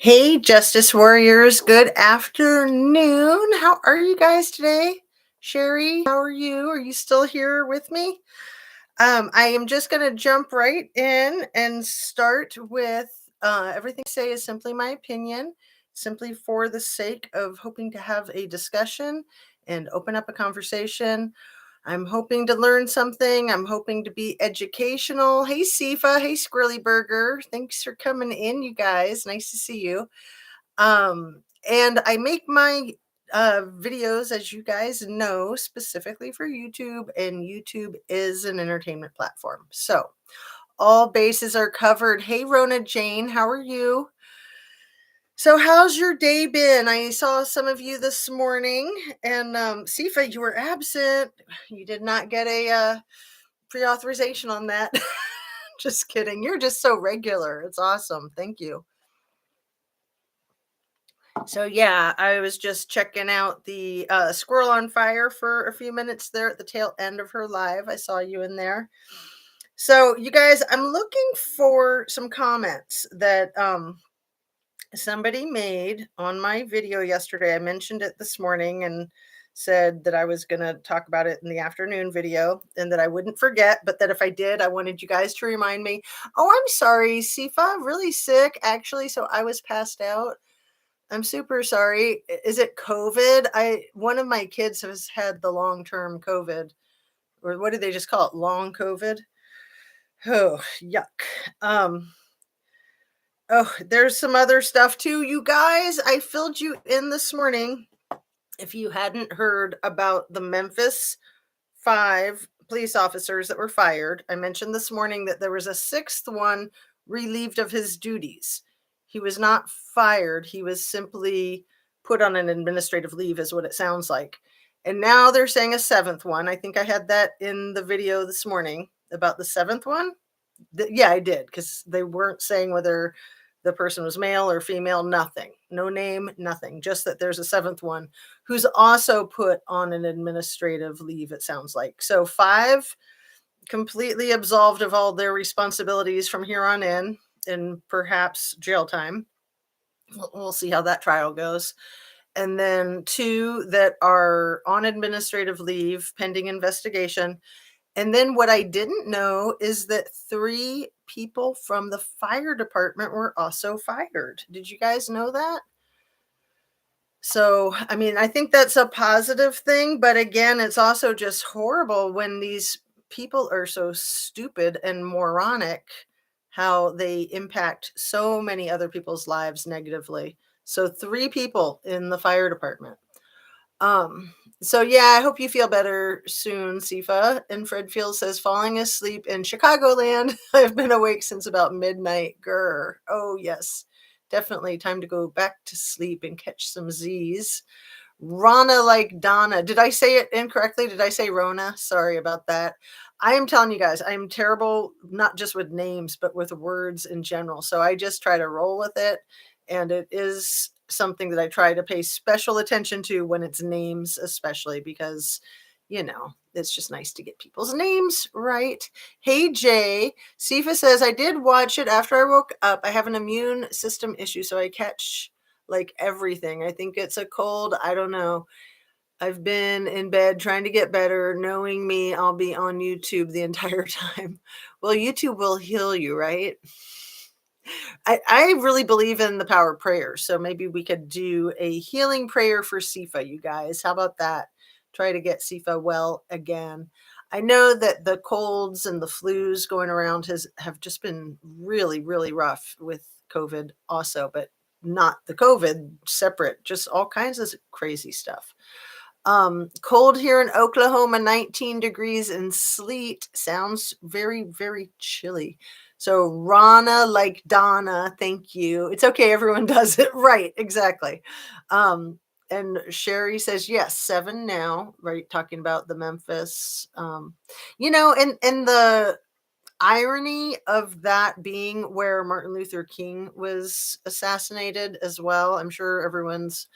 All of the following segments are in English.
Hey, Justice Warriors. Good afternoon. How are you guys today? Sherry, how are you? Are you still here with me? I am just going to jump right in and start with everything I say is simply my opinion, simply for the sake of hoping to have a discussion and open up a conversation. I'm hoping to learn something. I'm hoping to be educational. Hey, Sifa. Hey, Squirrely Burger. Thanks for coming in, you guys. Nice to see you. And I make my videos, as you guys know, specifically for YouTube, and YouTube is an entertainment platform. So all bases are covered. Hey, Rona Jane, how are you? So how's your day been? I saw some of you this morning, and Sifa, you were absent. You did not get a pre-authorization on that. Just kidding. You're just so regular. It's awesome. Thank you. So yeah, I was just checking out the Squirrel on Fire for a few minutes there at the tail end of her live. I saw you in there. So you guys, I'm looking for some comments that somebody made on my video yesterday. I mentioned it this morning and said that I was going to talk about it in the afternoon video and that I wouldn't forget, but that if I did, I wanted you guys to remind me. Oh, I'm sorry, Sifa, I'm really sick actually, so I was passed out. I'm super sorry. Is it COVID? One of my kids has had the long-term COVID, or what do they just call it? Long COVID? Oh, yuck. Um, there's some other stuff too. You guys, I filled you in this morning. If you hadn't heard about the Memphis 5 police officers that were fired, I mentioned this morning that there was a sixth one relieved of his duties. He was not fired. He was simply put on an administrative leave, is what it sounds like. And now they're saying a seventh one. I think I had that in the video this morning about the seventh one. Yeah, I did, because they weren't saying whether the person was male or female, nothing. No name, nothing. Just that there's a seventh one who's also put on an administrative leave, it sounds like. So 5 completely absolved of all their responsibilities from here on in, and perhaps jail time. We'll see how that trial goes. And then 2 that are on administrative leave pending investigation. And then what I didn't know is that 3 people from the fire department were also fired. Did you guys know that? So, I mean, I think that's a positive thing, but again, it's also just horrible when these people are so stupid and moronic, how they impact so many other people's lives negatively. So 3 people in the fire department. Um, so yeah, I hope you feel better soon, Sifa. And Fred Field says, falling asleep in Chicagoland. I've been awake since about midnight. Grr. Oh yes, definitely time to go back to sleep and catch some Z's. Rana like Donna. Did I say it incorrectly? Did I say Rona? Sorry about that. I am telling you guys, I'm terrible, not just with names, but with words in general. So I just try to roll with it. And it is something that I try to pay special attention to when it's names, especially because, it's just nice to get people's names right. Hey, Jay. Sifa says, I did watch it after I woke up. I have an immune system issue, so I catch like everything. I think it's a cold. I don't know. I've been in bed trying to get better. Knowing me, I'll be on YouTube the entire time. Well, YouTube will heal you, right? I really believe in the power of prayer. So maybe we could do a healing prayer for Sifa, you guys. How about that? Try to get Sifa well again. I know that the colds and the flus going around have just been really, really rough with COVID also, but not the COVID separate, just all kinds of crazy stuff. Cold here in Oklahoma, 19 degrees and sleet. Sounds very, very chilly. So Rana like Donna, thank you. It's okay, everyone does it right, exactly. And Sherry says yes, 7 now, right? Talking about the Memphis. And the irony of that being where Martin Luther King was assassinated as well. I'm sure everyone's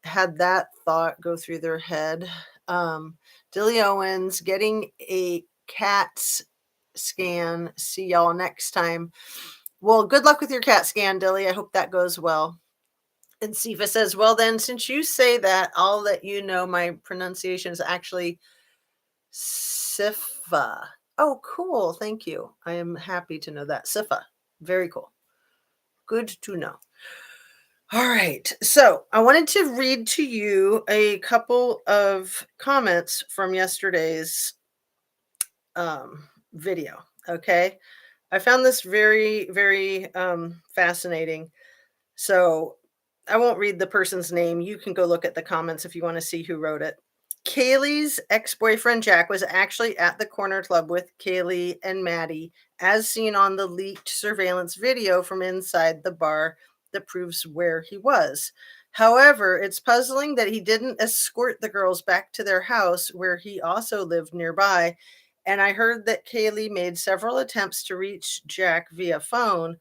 had that thought go through their head. Dilly Owens getting a CAT scan. See y'all next time. Well, good luck with your CAT scan, Dilly. I hope that goes well. And Sifa says, well, then, since you say that, I'll let you know my pronunciation is actually Sifa. Oh, cool. Thank you. I am happy to know that. Sifa. Very cool. Good to know. All right. So I wanted to read to you a couple of comments from yesterday's video. Okay. I found this very, very fascinating. So I won't read the person's name. You can go look at the comments if you want to see who wrote it. Kaylee's ex-boyfriend Jack was actually at the corner club with Kaylee and Maddie, as seen on the leaked surveillance video from inside the bar that proves where he was. However, it's puzzling that he didn't escort the girls back to their house where he also lived nearby. And I heard that Kaylee made several attempts to reach Jack via phone,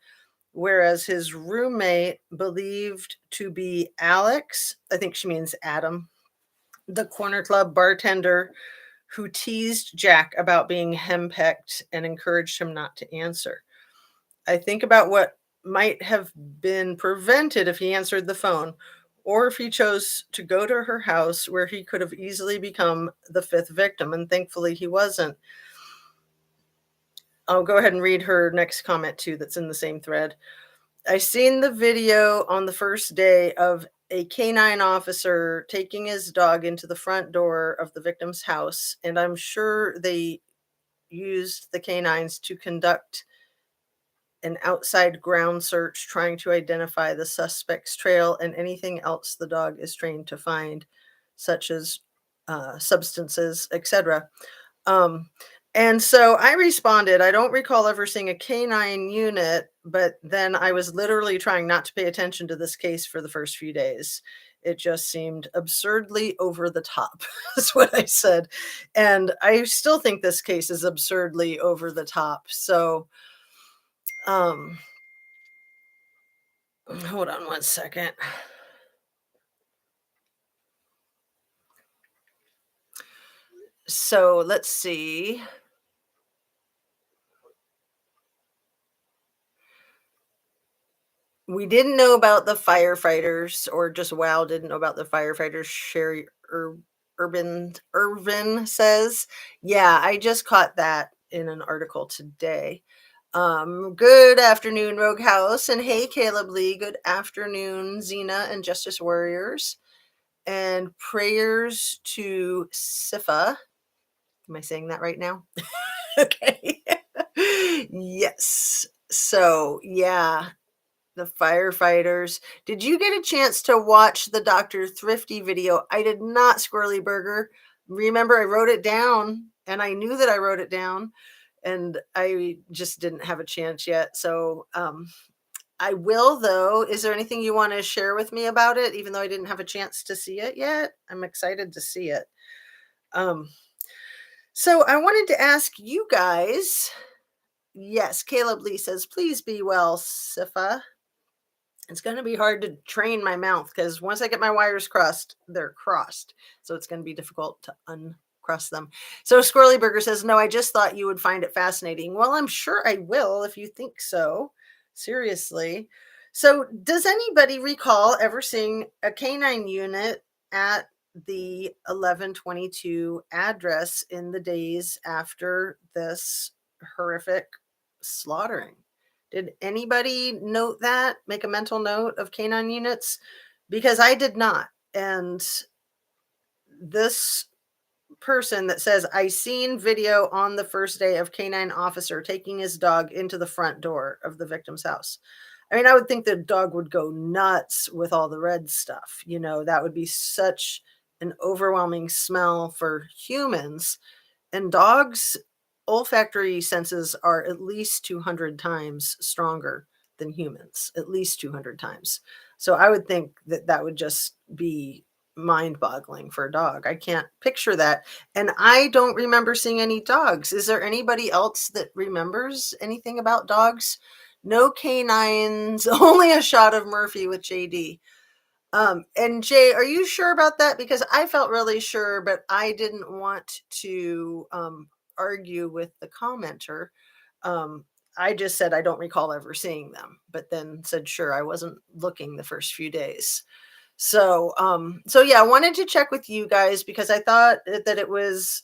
whereas his roommate, believed to be Alex, I think she means Adam, the corner club bartender who teased Jack about being henpecked and encouraged him not to answer. I think about what might have been prevented if he answered the phone, or if he chose to go to her house where he could have easily become the fifth victim, and thankfully he wasn't. I'll go ahead and read her next comment too, that's in the same thread. I seen the video on the first day of a canine officer taking his dog into the front door of the victim's house, and I'm sure they used the canines to conduct an outside ground search trying to identify the suspect's trail and anything else the dog is trained to find, such as substances, etc. Um, and so I responded, I don't recall ever seeing a canine unit, but then I was literally trying not to pay attention to this case for the first few days. It just seemed absurdly over the top, is what I said. And I still think this case is absurdly over the top. So, um, hold on one second. So let's see. We didn't know about the firefighters, or just wow, didn't know about the firefighters. Sherry Irvin says, yeah, I just caught that in an article today. Good afternoon, Rogue House, and hey, Caleb Lee. Good afternoon, Xena and Justice Warriors, and prayers to Sifa. Am I saying that right now? Okay. Yes. So, yeah, the firefighters. Did you get a chance to watch the Dr. Thrifty video? I did not, Squirrely Burger. Remember, I wrote it down, and I knew that I wrote it down, and I just didn't have a chance yet. So, I will, though. Is there anything you want to share with me about it, even though I didn't have a chance to see it yet? I'm excited to see it. So I wanted to ask you guys. Yes, Caleb Lee says, please be well, Sifa. It's going to be hard to train my mouth because once I get my wires crossed, they're crossed. So it's going to be difficult to uncross them. So Squirrely Burger says, no, I just thought you would find it fascinating. Well, I'm sure I will if you think so. Seriously. So does anybody recall ever seeing a canine unit at the 1122 address in the days after this horrific slaughtering? Did anybody note that? Make a mental note of canine units? Because I did not. And this person that says, I seen video on the first day of canine officer taking his dog into the front door of the victim's house. I mean, I would think the dog would go nuts with all the red stuff. You know, that would be such an overwhelming smell for humans. And dogs' olfactory senses are at least 200 times stronger than humans, at least 200 times. So I would think that that would just be mind boggling for a dog. I can't picture that. And I don't remember seeing any dogs. Is there anybody else that remembers anything about dogs? No canines, only a shot of Murphy with JD. And Jay, are you sure about that? Because I felt really sure, but I didn't want to argue with the commenter. I just said I don't recall ever seeing them, but then said, sure, I wasn't looking the first few days. So yeah, I wanted to check with you guys because I thought that it was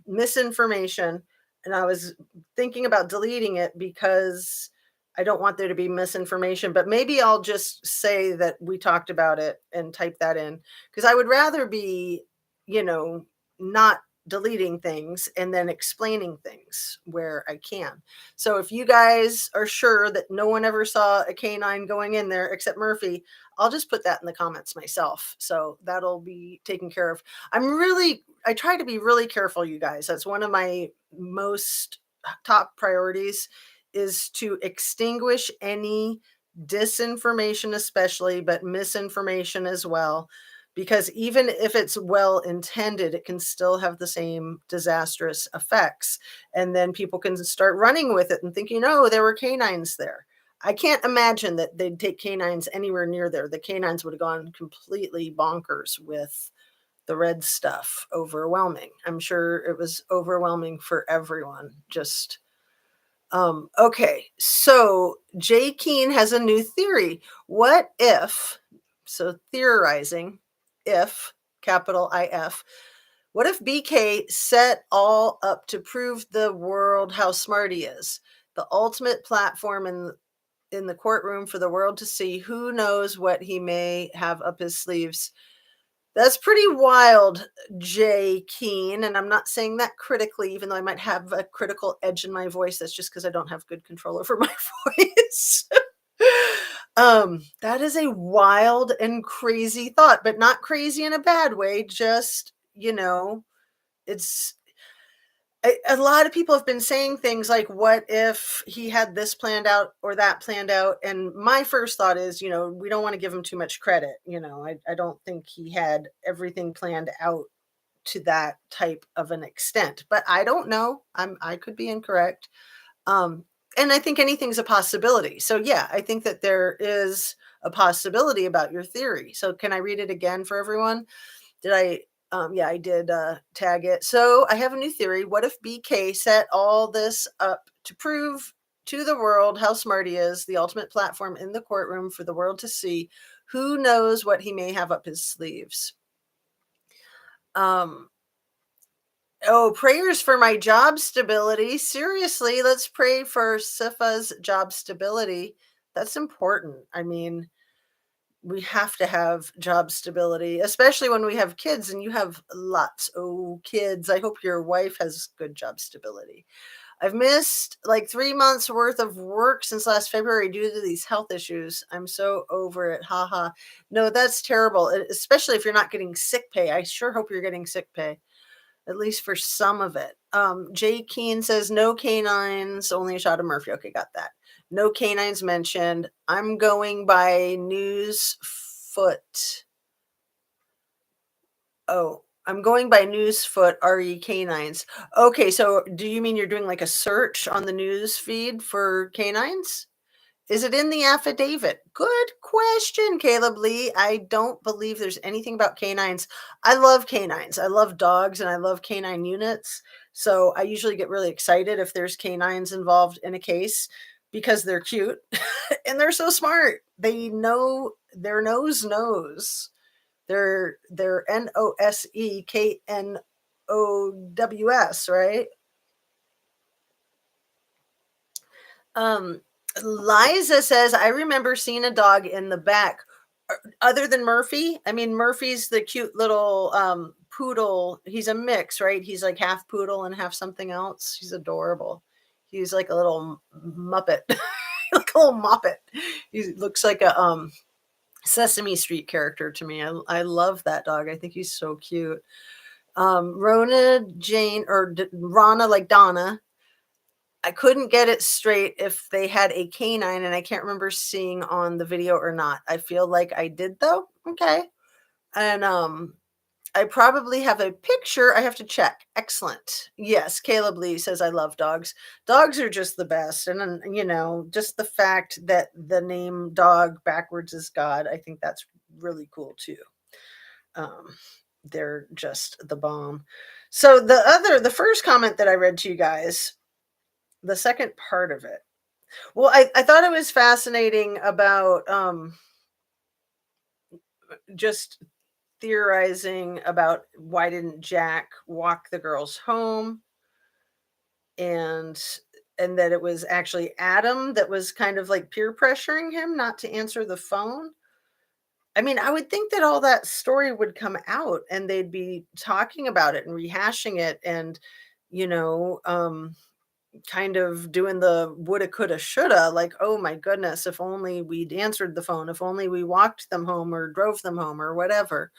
misinformation, and I was thinking about deleting it because I don't want there to be misinformation. But maybe I'll just say that we talked about it and type that in because I would rather be, you know, not deleting things and then explaining things where I can. So if you guys are sure that no one ever saw a canine going in there except Murphy, I'll just put that in the comments myself. So that'll be taken care of. I try to be really careful, you guys. That's one of my most top priorities is to extinguish any disinformation, especially, but misinformation as well. Because even if it's well intended, it can still have the same disastrous effects. And then people can start running with it and thinking, oh, there were canines there. I can't imagine that they'd take canines anywhere near there. The canines would have gone completely bonkers with the red stuff. Overwhelming. I'm sure it was overwhelming for everyone. Just okay. So Jay Keen has a new theory. What if, so theorizing, if capital IF, what if BK set all up to prove the world how smart he is? The ultimate platform in the courtroom for the world to see. Who knows what he may have up his sleeves. That's pretty wild, Jay Keen. And I'm not saying that critically, even though I might have a critical edge in my voice. That's just because I don't have good control over my voice. That is a wild and crazy thought, but not crazy in a bad way. Just, it's a lot of people have been saying things like, what if he had this planned out or that planned out? And my first thought is, we don't want to give him too much credit. I don't think he had everything planned out to that type of an extent, but I don't know. I could be incorrect. And I think anything's a possibility. So yeah, I think that there is a possibility about your theory. So can I read it again for everyone? Did I yeah, I did tag it. So I have a new theory. What if BK set all this up to prove to the world how smart he is, the ultimate platform in the courtroom for the world to see? Who knows what he may have up his sleeves? Um, oh, prayers for my job stability. Seriously, let's pray for Sifa's job stability. That's important. I mean, we have to have job stability, especially when we have kids and you have lots of kids. I hope your wife has good job stability. I've missed like 3 months worth of work since last February due to these health issues. I'm so over it. Haha. No, that's terrible, especially if you're not getting sick pay. I sure hope you're getting sick pay, at least for some of it. Jay Keen says no canines, only a shot of Murphy. Okay, got that. No canines mentioned. I'm going by news foot. Oh, I'm going by news foot RE canines. Okay, so do you mean you're doing like a search on the news feed for canines? Is it in the affidavit? Good question, Caleb Lee. I don't believe there's anything about canines. I love canines. I love dogs and I love canine units. So I usually get really excited if there's canines involved in a case because they're cute and they're so smart. They know their nose knows. They're NOSEKNOWS, right? Um, Liza says, I remember seeing a dog in the back. Other than Murphy, I mean, Murphy's the cute little poodle. He's a mix, right? He's like half poodle and half something else. He's adorable. He's like a little muppet, like a little moppet. He looks like a Sesame Street character to me. I love that dog. I think he's so cute. Rona Jane or Rana, like Donna. I couldn't get it straight if they had a canine, and I can't remember seeing on the video or not. I feel like I did though. Okay. And I probably have a picture. I have to check. Excellent. Yes, Caleb Lee says I love dogs. Dogs are just the best. And then, just the fact that the name dog backwards is God, I think that's really cool too. They're just the bomb. So the first comment that I read to you guys, the second part of it. Well, I thought it was fascinating about, just theorizing about why didn't Jack walk the girls home, and that it was actually Adam that was kind of like peer pressuring him not to answer the phone. I mean, I would think that all that story would come out and they'd be talking about it and rehashing it and, you know, kind of doing the woulda, coulda, shoulda, like, oh my goodness, if only we'd answered the phone, if only we walked them home or drove them home or whatever.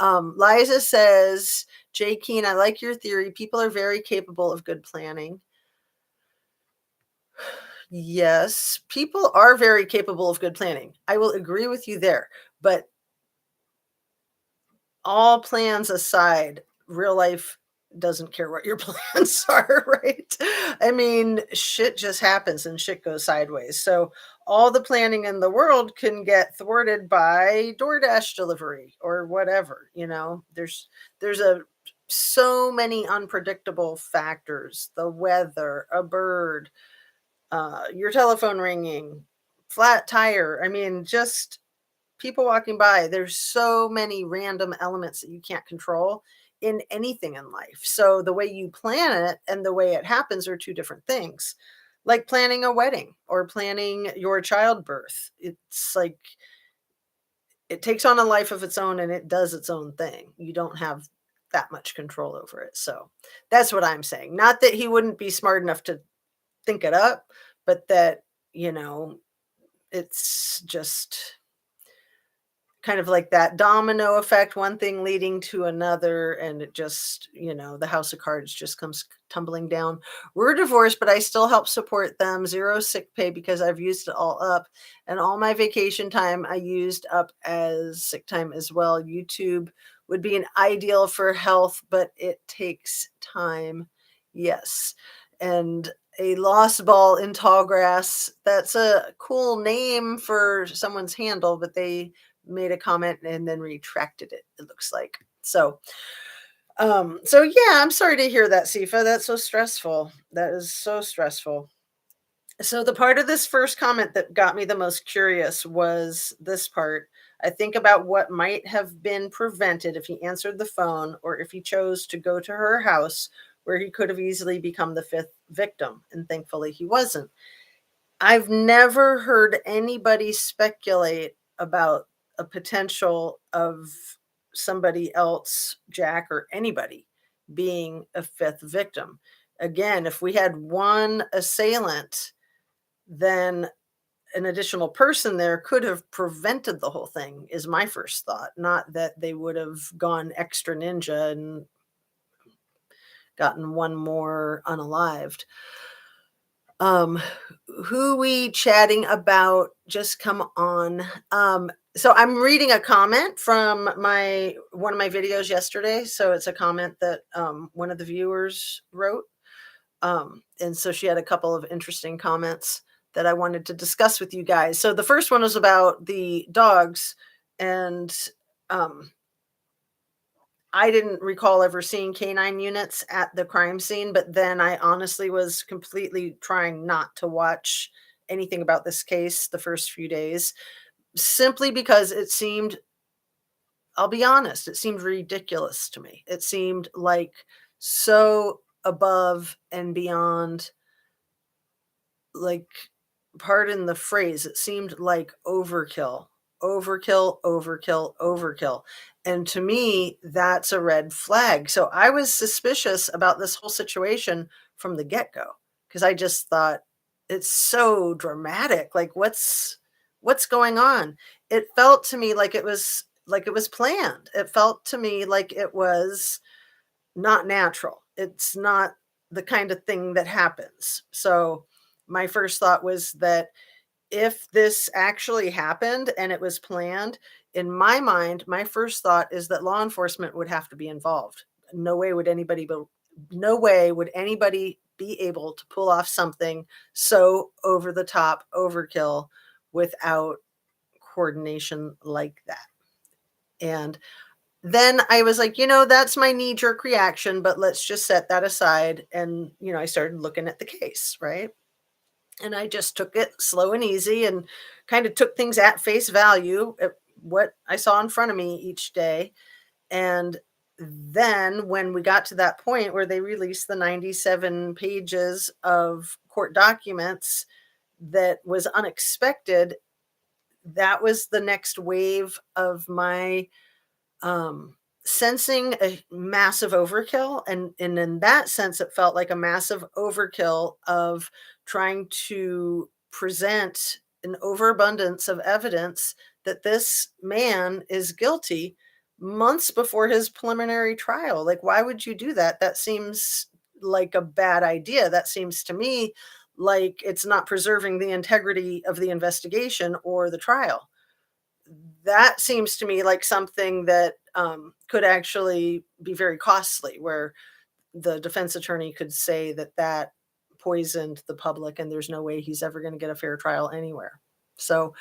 Liza says, Jay Keen, I like your theory. People are very capable of good planning. Yes, people are very capable of good planning. I will agree with you there. But all plans aside, real life doesn't care what your plans are, right? I mean, shit just happens and shit goes sideways. So all the planning in the world can get thwarted by DoorDash delivery or whatever, you know. There's a so many unpredictable factors, the weather, a bird, your telephone ringing, flat tire. I mean, just people walking by. There's so many random elements that you can't control in anything in life. So the way you plan it and the way it happens are two different things. Like planning a wedding or planning your childbirth. It's like it takes on a life of its own and it does its own thing. You don't have that much control over it. So that's what I'm saying. Not that he wouldn't be smart enough to think it up, but that, you know, it's just kind of like that domino effect, one thing leading to another, and it just, you know, the house of cards just comes tumbling down. We're divorced, but I still help support them. Zero sick pay because I've used it all up. And all my vacation time I used up as sick time as well. YouTube would be an ideal for health, but it takes time. Yes. And a lost ball in tall grass. That's a cool name for someone's handle, but they made a comment and then retracted it, it looks like. So yeah, I'm sorry to hear that, Sifa. That's so stressful. That is so stressful. So the part of this first comment that got me the most curious was this part. I think about what might have been prevented if he answered the phone or if he chose to go to her house where he could have easily become the fifth victim, and thankfully he wasn't. I've never heard anybody speculate about a potential of somebody else, Jack or anybody, being a fifth victim. Again, if we had one assailant, then an additional person there could have prevented the whole thing, is my first thought. Not that they would have gone extra ninja and gotten one more unalived. Um, who we chatting about? Just come on. So I'm reading a comment from my one of my videos yesterday. So it's a comment that one of the viewers wrote. And so she had a couple of interesting comments that I wanted to discuss with you guys. So the first one was about the dogs, and um, I didn't recall ever seeing canine units at the crime scene, but then I honestly was completely trying not to watch anything about this case the first few days, simply because it seemed, I'll be honest, it seemed ridiculous to me. It seemed like so above and beyond, like, pardon the phrase, it seemed like overkill, overkill, overkill, overkill. And to me, that's a red flag. So I was suspicious about this whole situation from the get-go because I just thought it's so dramatic. Like what's going on? It felt to me like it was planned. It felt to me like it was not natural. It's not the kind of thing that happens. So my first thought was that if this actually happened and it was planned, in my mind, my first thought is that law enforcement would have to be involved. No way would anybody be, no way would anybody be able to pull off something so over the top, overkill without coordination like that. And then I was like, that's my knee jerk reaction, but let's just set that aside. And, I started looking at the case, right? And I just took it slow and easy and kind of took things at face value at what I saw in front of me each day. And then when we got to that point where they released the 97 pages of court documents that was unexpected, that was the next wave of my sensing a massive overkill. And in that sense, it felt like a massive overkill of trying to present an overabundance of evidence that this man is guilty months before his preliminary trial. Like, why would you do that? That seems like a bad idea. That seems to me like it's not preserving the integrity of the investigation or the trial. That seems to me like something that could actually be very costly, where the defense attorney could say that that poisoned the public and there's no way he's ever going to get a fair trial anywhere. So,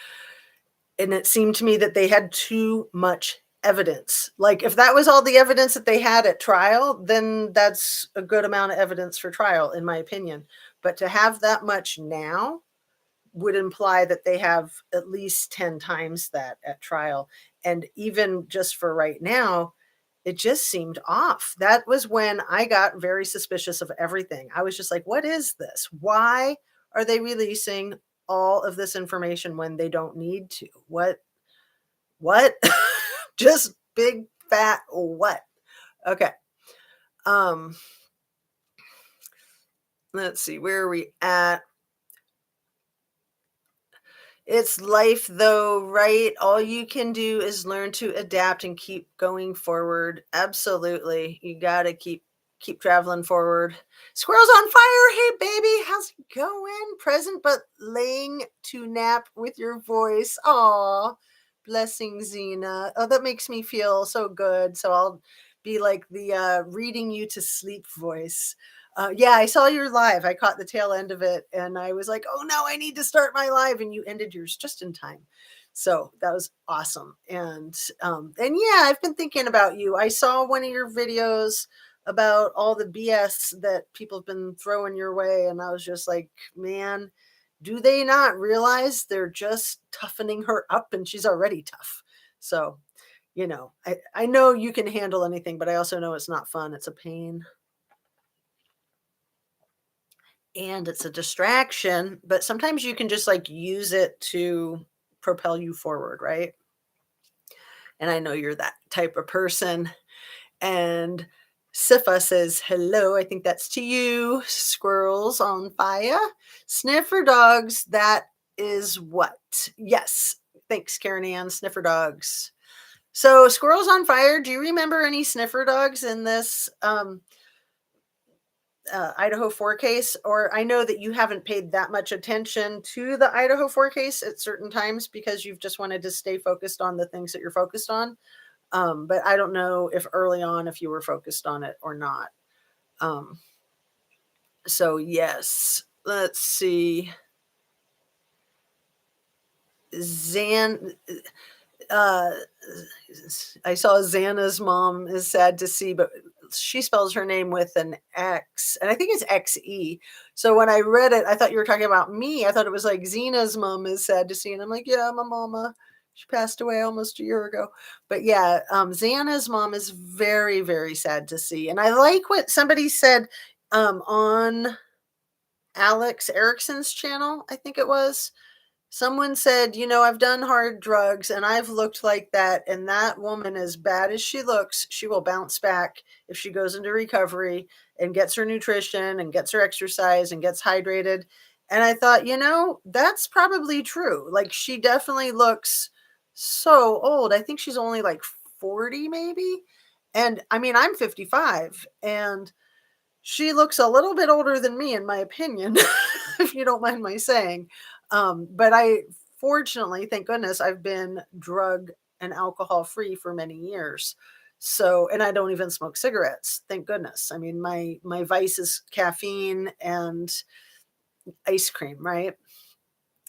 and it seemed to me that they had too much evidence. Like, if that was all the evidence that they had at trial, then that's a good amount of evidence for trial, in my opinion. But to have that much now would imply that they have at least 10 times that at trial. And even just for right now, it just seemed off. That was when I got very suspicious of everything. I was just like, what is this? Why are they releasing all of this information when they don't need to? What? Just big fat what? Okay. Um, let's see, where are we at? It's life though, right? All you can do is learn to adapt and keep going forward. Absolutely. You got to keep traveling forward. Squirrels on fire. Hey baby, how's it going? Present but laying to nap with your voice. Aw. Blessing Xena. Oh, that makes me feel so good. So I'll be like the reading you to sleep voice. Yeah, I saw your live. I caught the tail end of it and I was like, oh no, I need to start my live. And you ended yours just in time. So that was awesome. And yeah, I've been thinking about you. I saw one of your videos about all the BS that people have been throwing your way. And I was just like, man, do they not realize they're just toughening her up and she's already tough? So, I know you can handle anything, but I also know it's not fun. It's a pain. And it's a distraction, but sometimes you can just like use it to propel you forward, right? And I know you're that type of person. And Sifa says, hello, I think that's to you. Squirrels on fire. Sniffer dogs, that is what? Yes. Thanks, Karen Ann. Sniffer dogs. So, squirrels on fire, do you remember any sniffer dogs in this Idaho 4 case? Or I know that you haven't paid that much attention to the Idaho 4 case at certain times because you've just wanted to stay focused on the things that you're focused on. But I don't know if early on if you were focused on it or not. Um, so yes, let's see. Zan, uh, I saw Xana's mom is sad to see, but she spells her name with an X, and I think it's XE. So when I read it, I thought you were talking about me. I thought it was like Xena's mom is sad to see, and I'm like, yeah, my mama. She passed away almost a year ago. But yeah, Xana's mom is very, very sad to see. And I like what somebody said on Alex Erickson's channel, I think it was. Someone said, I've done hard drugs and I've looked like that. And that woman, as bad as she looks, she will bounce back if she goes into recovery and gets her nutrition and gets her exercise and gets hydrated. And I thought, that's probably true. Like, she definitely looks so old. I think she's only like 40 maybe. And I mean, I'm 55 and she looks a little bit older than me, in my opinion, if you don't mind my saying. But fortunately, thank goodness, I've been drug and alcohol free for many years. So, and I don't even smoke cigarettes. Thank goodness. I mean, my vice is caffeine and ice cream, right?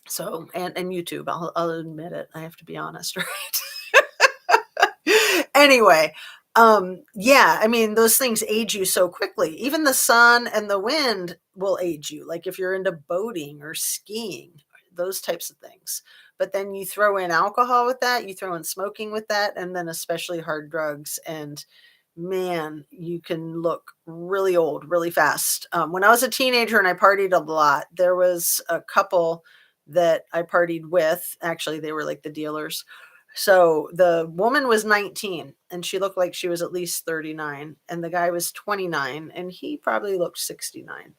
So, and YouTube, I'll admit it. I have to be honest, right? Anyway, yeah, I mean, those things age you so quickly. Even the sun and the wind will age you, like if you're into boating or skiing, those types of things. But then you throw in alcohol with that, you throw in smoking with that, and then especially hard drugs. And man, you can look really old really fast. When I was a teenager and I partied a lot, there was a couple that I partied with. Actually, they were like the dealers. So the woman was 19 and she looked like she was at least 39, and the guy was 29 and he probably looked 69.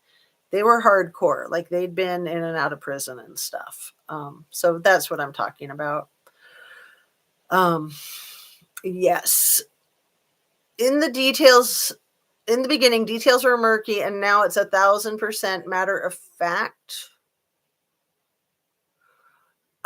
They were hardcore, like they'd been in and out of prison and stuff. So that's what I'm talking about. Um, yes, in the details, in the beginning, details were murky, and now it's 1,000% matter of fact.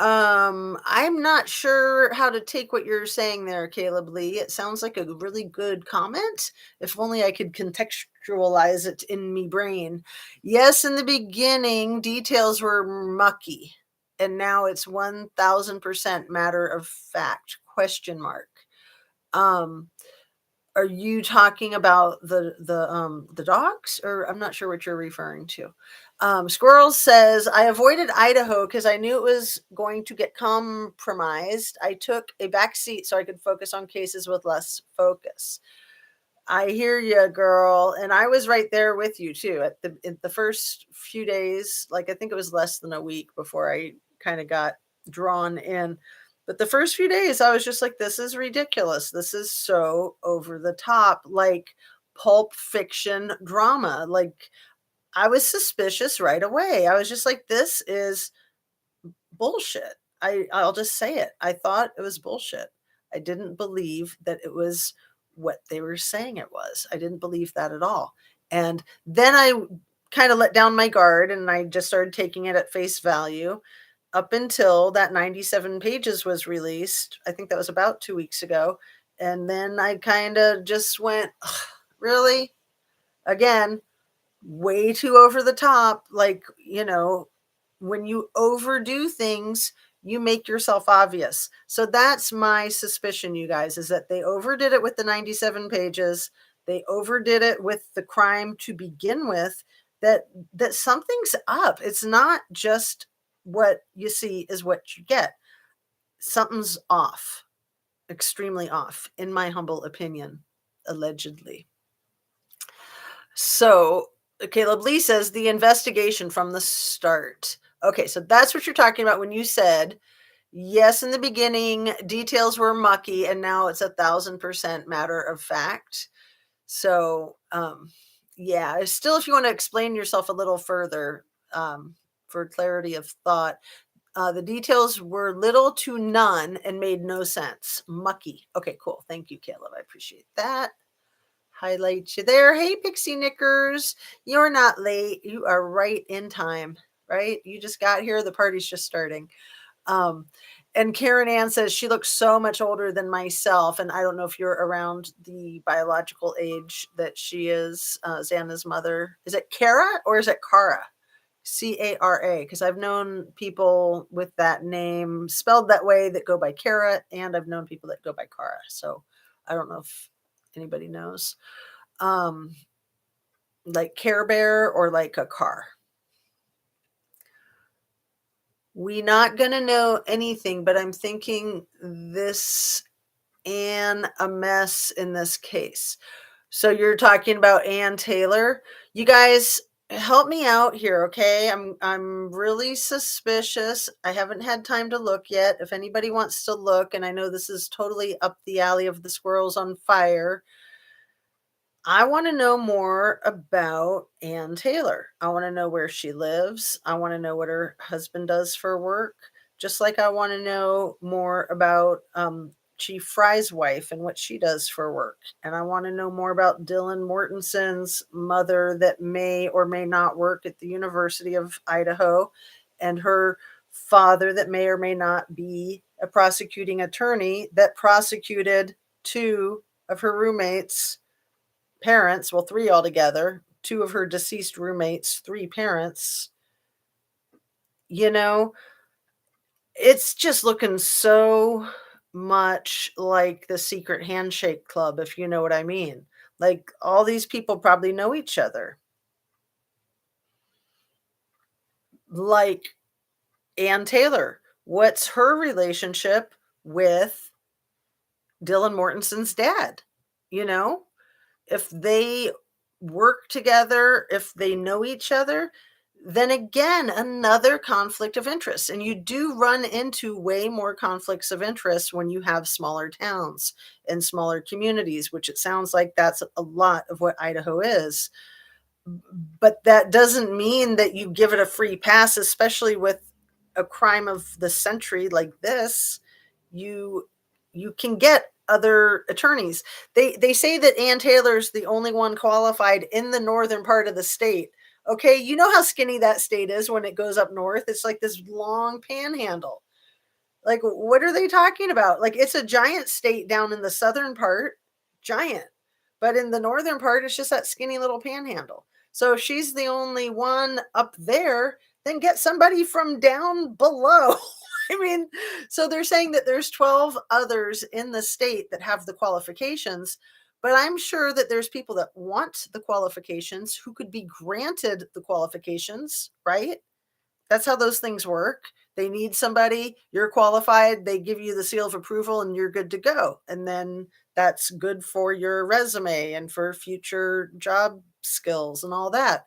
I'm not sure how to take what you're saying there, Caleb Lee. It sounds like a really good comment. If only I could contextualize it in me brain. Yes, in the beginning, details were mucky, and now it's 1,000% matter of fact. Question mark. Um, are you talking about the dogs, or I'm not sure what you're referring to? Squirrels says, I avoided Idaho because I knew it was going to get compromised. I took a back seat so I could focus on cases with less focus. I hear you, girl. And I was right there with you too. In the first few days, like I think it was less than a week before I kind of got drawn in. But the first few days, I was just like, this is ridiculous. This is so over the top, like pulp fiction drama. Like I was suspicious right away. I was just like, this is bullshit. I'll just say it. I thought it was bullshit. I didn't believe that it was what they were saying it was. I didn't believe that at all. And then I kind of let down my guard and I just started taking it at face value up until that 97 pages was released. I think that was about 2 weeks ago. And then I kind of just went, "Ugh, really? Again, way too over the top. Like, when you overdo things, you make yourself obvious." So that's my suspicion, you guys, is that they overdid it with the 97 pages. They overdid it with the crime to begin with, that something's up. It's not just what you see is what you get. Something's off, extremely off, in my humble opinion, allegedly. So Caleb Lee says the investigation from the start. Okay, so that's what you're talking about when you said, yes, in the beginning, details were mucky, and now it's 1,000% matter of fact. So, yeah, still, if you want to explain yourself a little further, for clarity of thought, the details were little to none and made no sense. Mucky. Okay, cool. Thank you, Caleb. I appreciate that. Highlight you there. Hey, Pixie Knickers. You're not late. You are right in time, right? You just got here. The party's just starting. Um, and Karen Ann says she looks so much older than myself. And I don't know if you're around the biological age that she is, Xana's mother. Is it Kara or is it Cara? Cara. Because I've known people with that name spelled that way that go by Kara, and I've known people that go by Cara. So I don't know if anybody knows. Like Care Bear or like a car. We not gonna know anything, but I'm thinking this and a mess in this case. So you're talking about Ann Taylor. You guys help me out here, okay? I'm really suspicious. I haven't had time to look yet. If anybody wants to look, and I know this is totally up the alley of the squirrels on fire, I want to know more about Ann Taylor. I want to know where she lives. I want to know what her husband does for work. Just like I want to know more about Chief Fry's wife and what she does for work. And I want to know more about Dylan Mortenson's mother that may or may not work at the University of Idaho, and her father that may or may not be a prosecuting attorney that prosecuted two of her roommates' parents, well, three altogether, two of her deceased roommates, three parents. You know, it's just looking so much like the secret handshake club, if you know what I mean. Like, all these people probably know each other. Like Ann Taylor, what's her relationship with Dylan Mortensen's dad? You know, if they work together, if they know each other, then again, another conflict of interest. And you do run into way more conflicts of interest when you have smaller towns and smaller communities, which it sounds like that's a lot of what Idaho is. But that doesn't mean that you give it a free pass, especially with a crime of the century like this. You can get other attorneys. They say that Ann Taylor's the only one qualified in the northern part of the state. Okay, you know how skinny that state is when it goes up north. It's like this long panhandle. Like, what are they talking about? Like, it's a giant state down in the southern part, giant. But in the northern part, it's just that skinny little panhandle. So if she's the only one up there, then get somebody from down below. I mean, so they're saying that there's 12 others in the state that have the qualifications, but I'm sure that there's people that want the qualifications who could be granted the qualifications, right? That's how those things work. They need somebody, you're qualified, they give you the seal of approval and you're good to go. And then that's good for your resume and for future job skills and all that.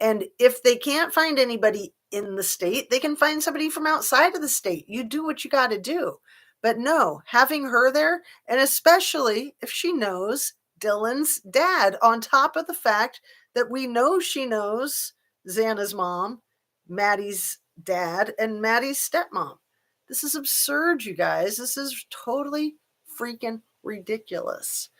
And if they can't find anybody in the state, they can find somebody from outside of the state. You do what you got to do. But no, having her there, and especially if she knows Dylan's dad, on top of the fact that we know she knows Xana's mom, Maddie's dad, and Maddie's stepmom. This is absurd, you guys. This is totally freaking ridiculous.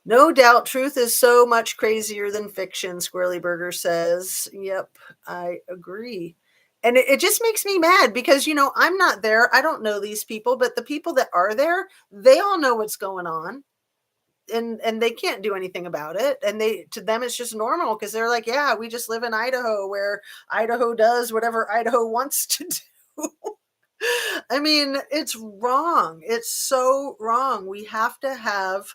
No doubt truth is so much crazier than fiction, Squirrely Burger says. Yep, I agree. And it just makes me mad because, I'm not there. I don't know these people, but the people that are there, they all know what's going on. And they can't do anything about it. And to them it's just normal because they're like, yeah, we just live in Idaho where Idaho does whatever Idaho wants to do. I mean, it's wrong. It's so wrong. We have to have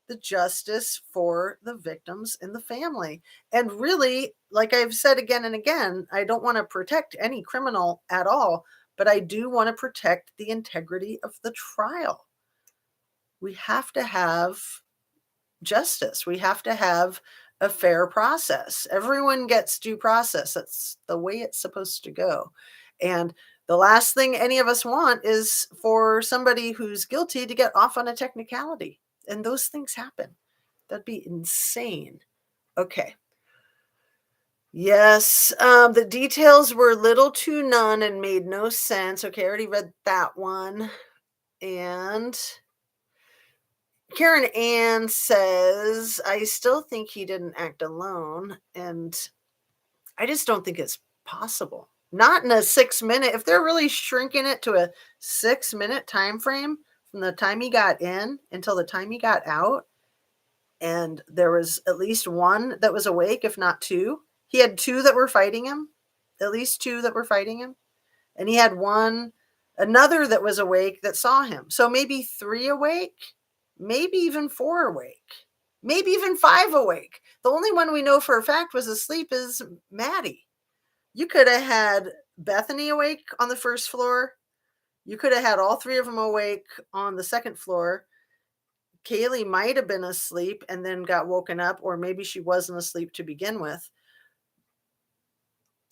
the justice for the victims and the family. And really, like I've said again and again, I don't want to protect any criminal at all, but I do want to protect the integrity of the trial. We have to have justice. We have to have a fair process. Everyone gets due process. That's the way it's supposed to go. And the last thing any of us want is for somebody who's guilty to get off on a technicality. And those things happen. That'd be insane. Okay. Yes, the details were little to none and made no sense. Okay, I already read that one. And Karen Ann says, I still think he didn't act alone. And I just don't think it's possible. Not in a 6 minute. If they're really shrinking it to a 6 minute time frame from the time he got in until the time he got out, and there was at least one that was awake, if not two. He had two that were fighting him, at least two that were fighting him. And he had another that was awake that saw him. So maybe three awake, maybe even four awake, maybe even five awake. The only one we know for a fact was asleep is Maddie. You could have had Bethany awake on the first floor. You could have had all three of them awake on the second floor. Kaylee might have been asleep and then got woken up, or maybe she wasn't asleep to begin with.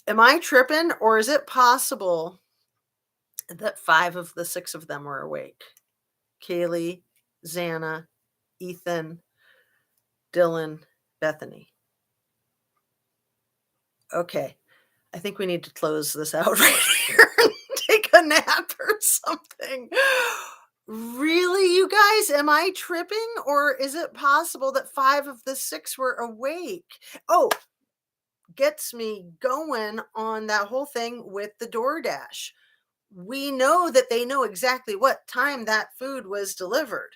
Am I tripping, or is it possible that 5 of the 6 of them were awake? Kaylee, Xana, Ethan, Dylan, Bethany. Okay, I think we need to close this out right here and take a nap or something. Really, you guys? Am I tripping? Or is it possible that 5 of the 6 were awake? Oh, gets me going on that whole thing with the DoorDash. We know that they know exactly what time that food was delivered.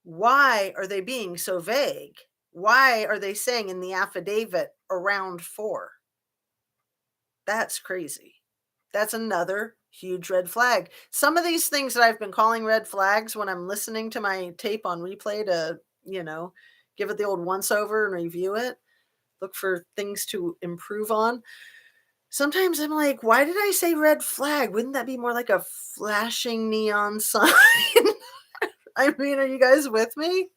Why are they being so vague? Why are they saying in the affidavit around 4? That's crazy. That's another huge red flag. Some of these things that I've been calling red flags when I'm listening to my tape on replay to, give it the old once over and review it, look for things to improve on. Sometimes I'm like, why did I say red flag? Wouldn't that be more like a flashing neon sign? I mean, are you guys with me?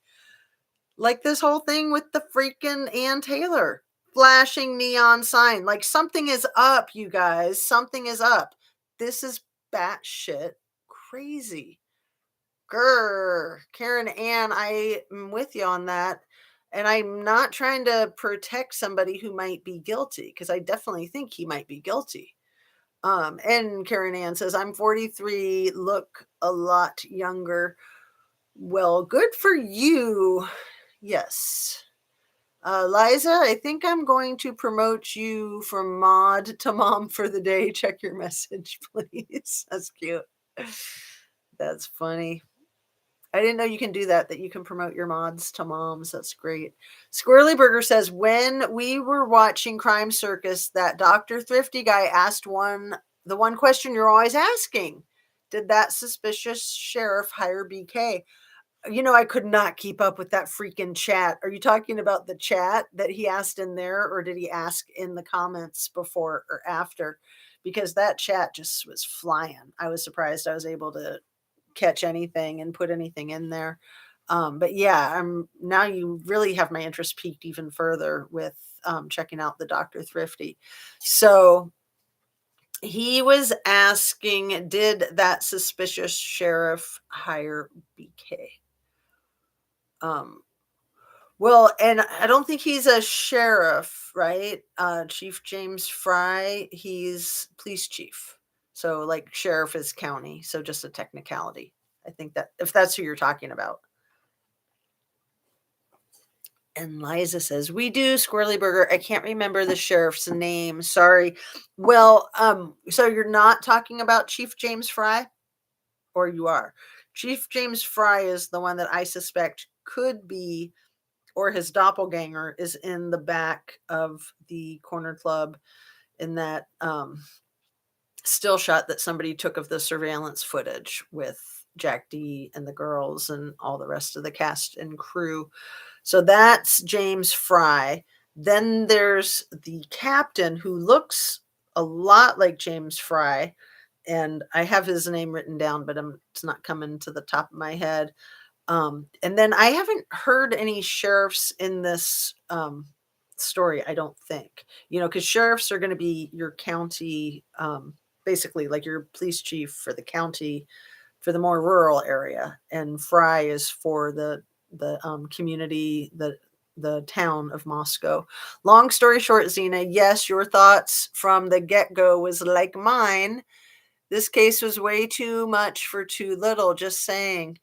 Like this whole thing with the freaking Ann Taylor flashing neon sign. Like something is up, you guys. Something is up. This is batshit crazy. Grr. Karen Ann, I am with you on that. And I'm not trying to protect somebody who might be guilty because I definitely think he might be guilty. And Karen Ann says, I'm 43, look a lot younger. Well, good for you. Yes. Liza, I think I'm going to promote you from mod to mom for the day. Check your message, please. That's cute. That's funny. I didn't know you can do that you can promote your mods to moms. That's great. Squirrely Burger says, when we were watching Crime Circus, that Dr. Thrifty guy asked the one question you're always asking. Did that suspicious sheriff hire BK? I could not keep up with that freaking chat. Are you talking about the chat that he asked in there, or did he ask in the comments before or after? Because that chat just was flying. I was surprised I was able to catch anything and put anything in there. But yeah, now you really have my interest piqued even further with checking out the Dr. Thrifty. So he was asking, did that suspicious sheriff hire BK? Well, and I don't think he's a sheriff, right? Chief James Fry, he's police chief. So like sheriff is county, so just a technicality. I think that if that's who you're talking about. And Liza says, we do, Squirrely Burger. I can't remember the sheriff's name. Sorry. Well, so you're not talking about Chief James Fry? Or you are? Chief James Fry is the one that I suspect could be, or his doppelganger is in the back of the corner club in that still shot that somebody took of the surveillance footage with Jack D and the girls and all the rest of the cast and crew. So that's James Fry. Then there's the captain who looks a lot like James Fry. And I have his name written down, but it's not coming to the top of my head. And then I haven't heard any sheriffs in this story, I don't think, because sheriffs are going to be your county, basically like your police chief for the county, for the more rural area. And Fry is for the community, the town of Moscow. Long story short, Xena, yes, your thoughts from the get-go was like mine. This case was way too much for too little, just saying.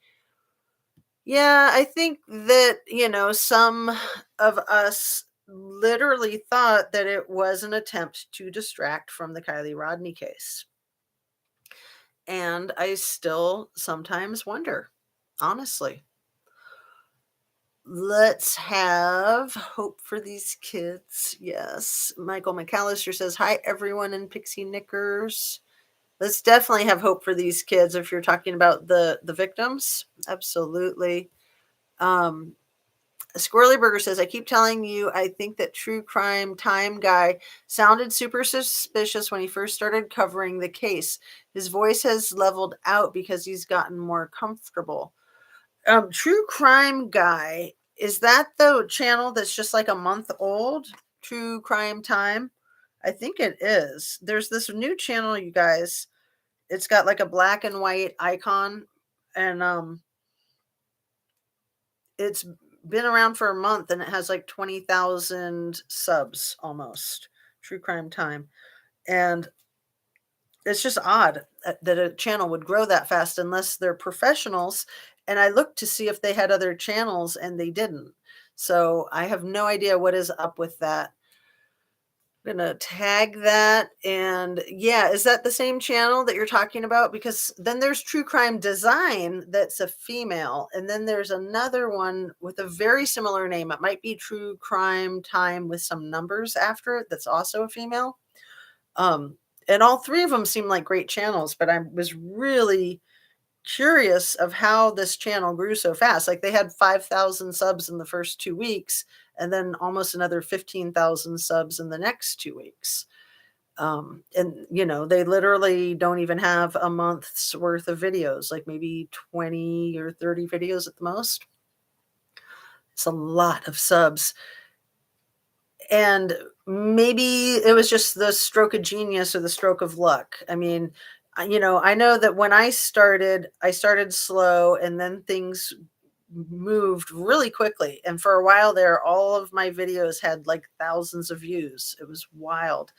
Yeah, I think that, some of us literally thought that it was an attempt to distract from the Kylie Rodney case. And I still sometimes wonder, honestly. Let's have hope for these kids. Yes. Michael McAllister says, hi, everyone in Pixie Knickers. Let's definitely have hope for these kids if you're talking about the victims. Absolutely. Squirrely Burger says, I keep telling you, I think that True Crime Time guy sounded super suspicious when he first started covering the case. His voice has leveled out because he's gotten more comfortable. True Crime Guy, is that the channel that's just like a month old? True Crime Time? I think it is. There's this new channel, you guys. It's got like a black and white icon, and it's been around for a month and it has like 20,000 subs almost. True Crime Time. And it's just odd that a channel would grow that fast unless they're professionals. And I looked to see if they had other channels and they didn't. So I have no idea what is up with that. I'm going to tag that. And yeah, is that the same channel that you're talking about? Because then there's True Crime Design that's a female. And then there's another one with a very similar name. It might be True Crime Time with some numbers after it. That's also a female. And all three of them seem like great channels, but I was really curious of how this channel grew so fast. Like they had 5,000 subs in the first 2 weeks and then almost another 15,000 subs in the next 2 weeks. And they literally don't even have a month's worth of videos, like maybe 20 or 30 videos at the most. It's a lot of subs. And maybe it was just the stroke of genius or the stroke of luck. I mean, I know that when I started slow and then things moved really quickly. And for a while there, all of my videos had like thousands of views. It was wild.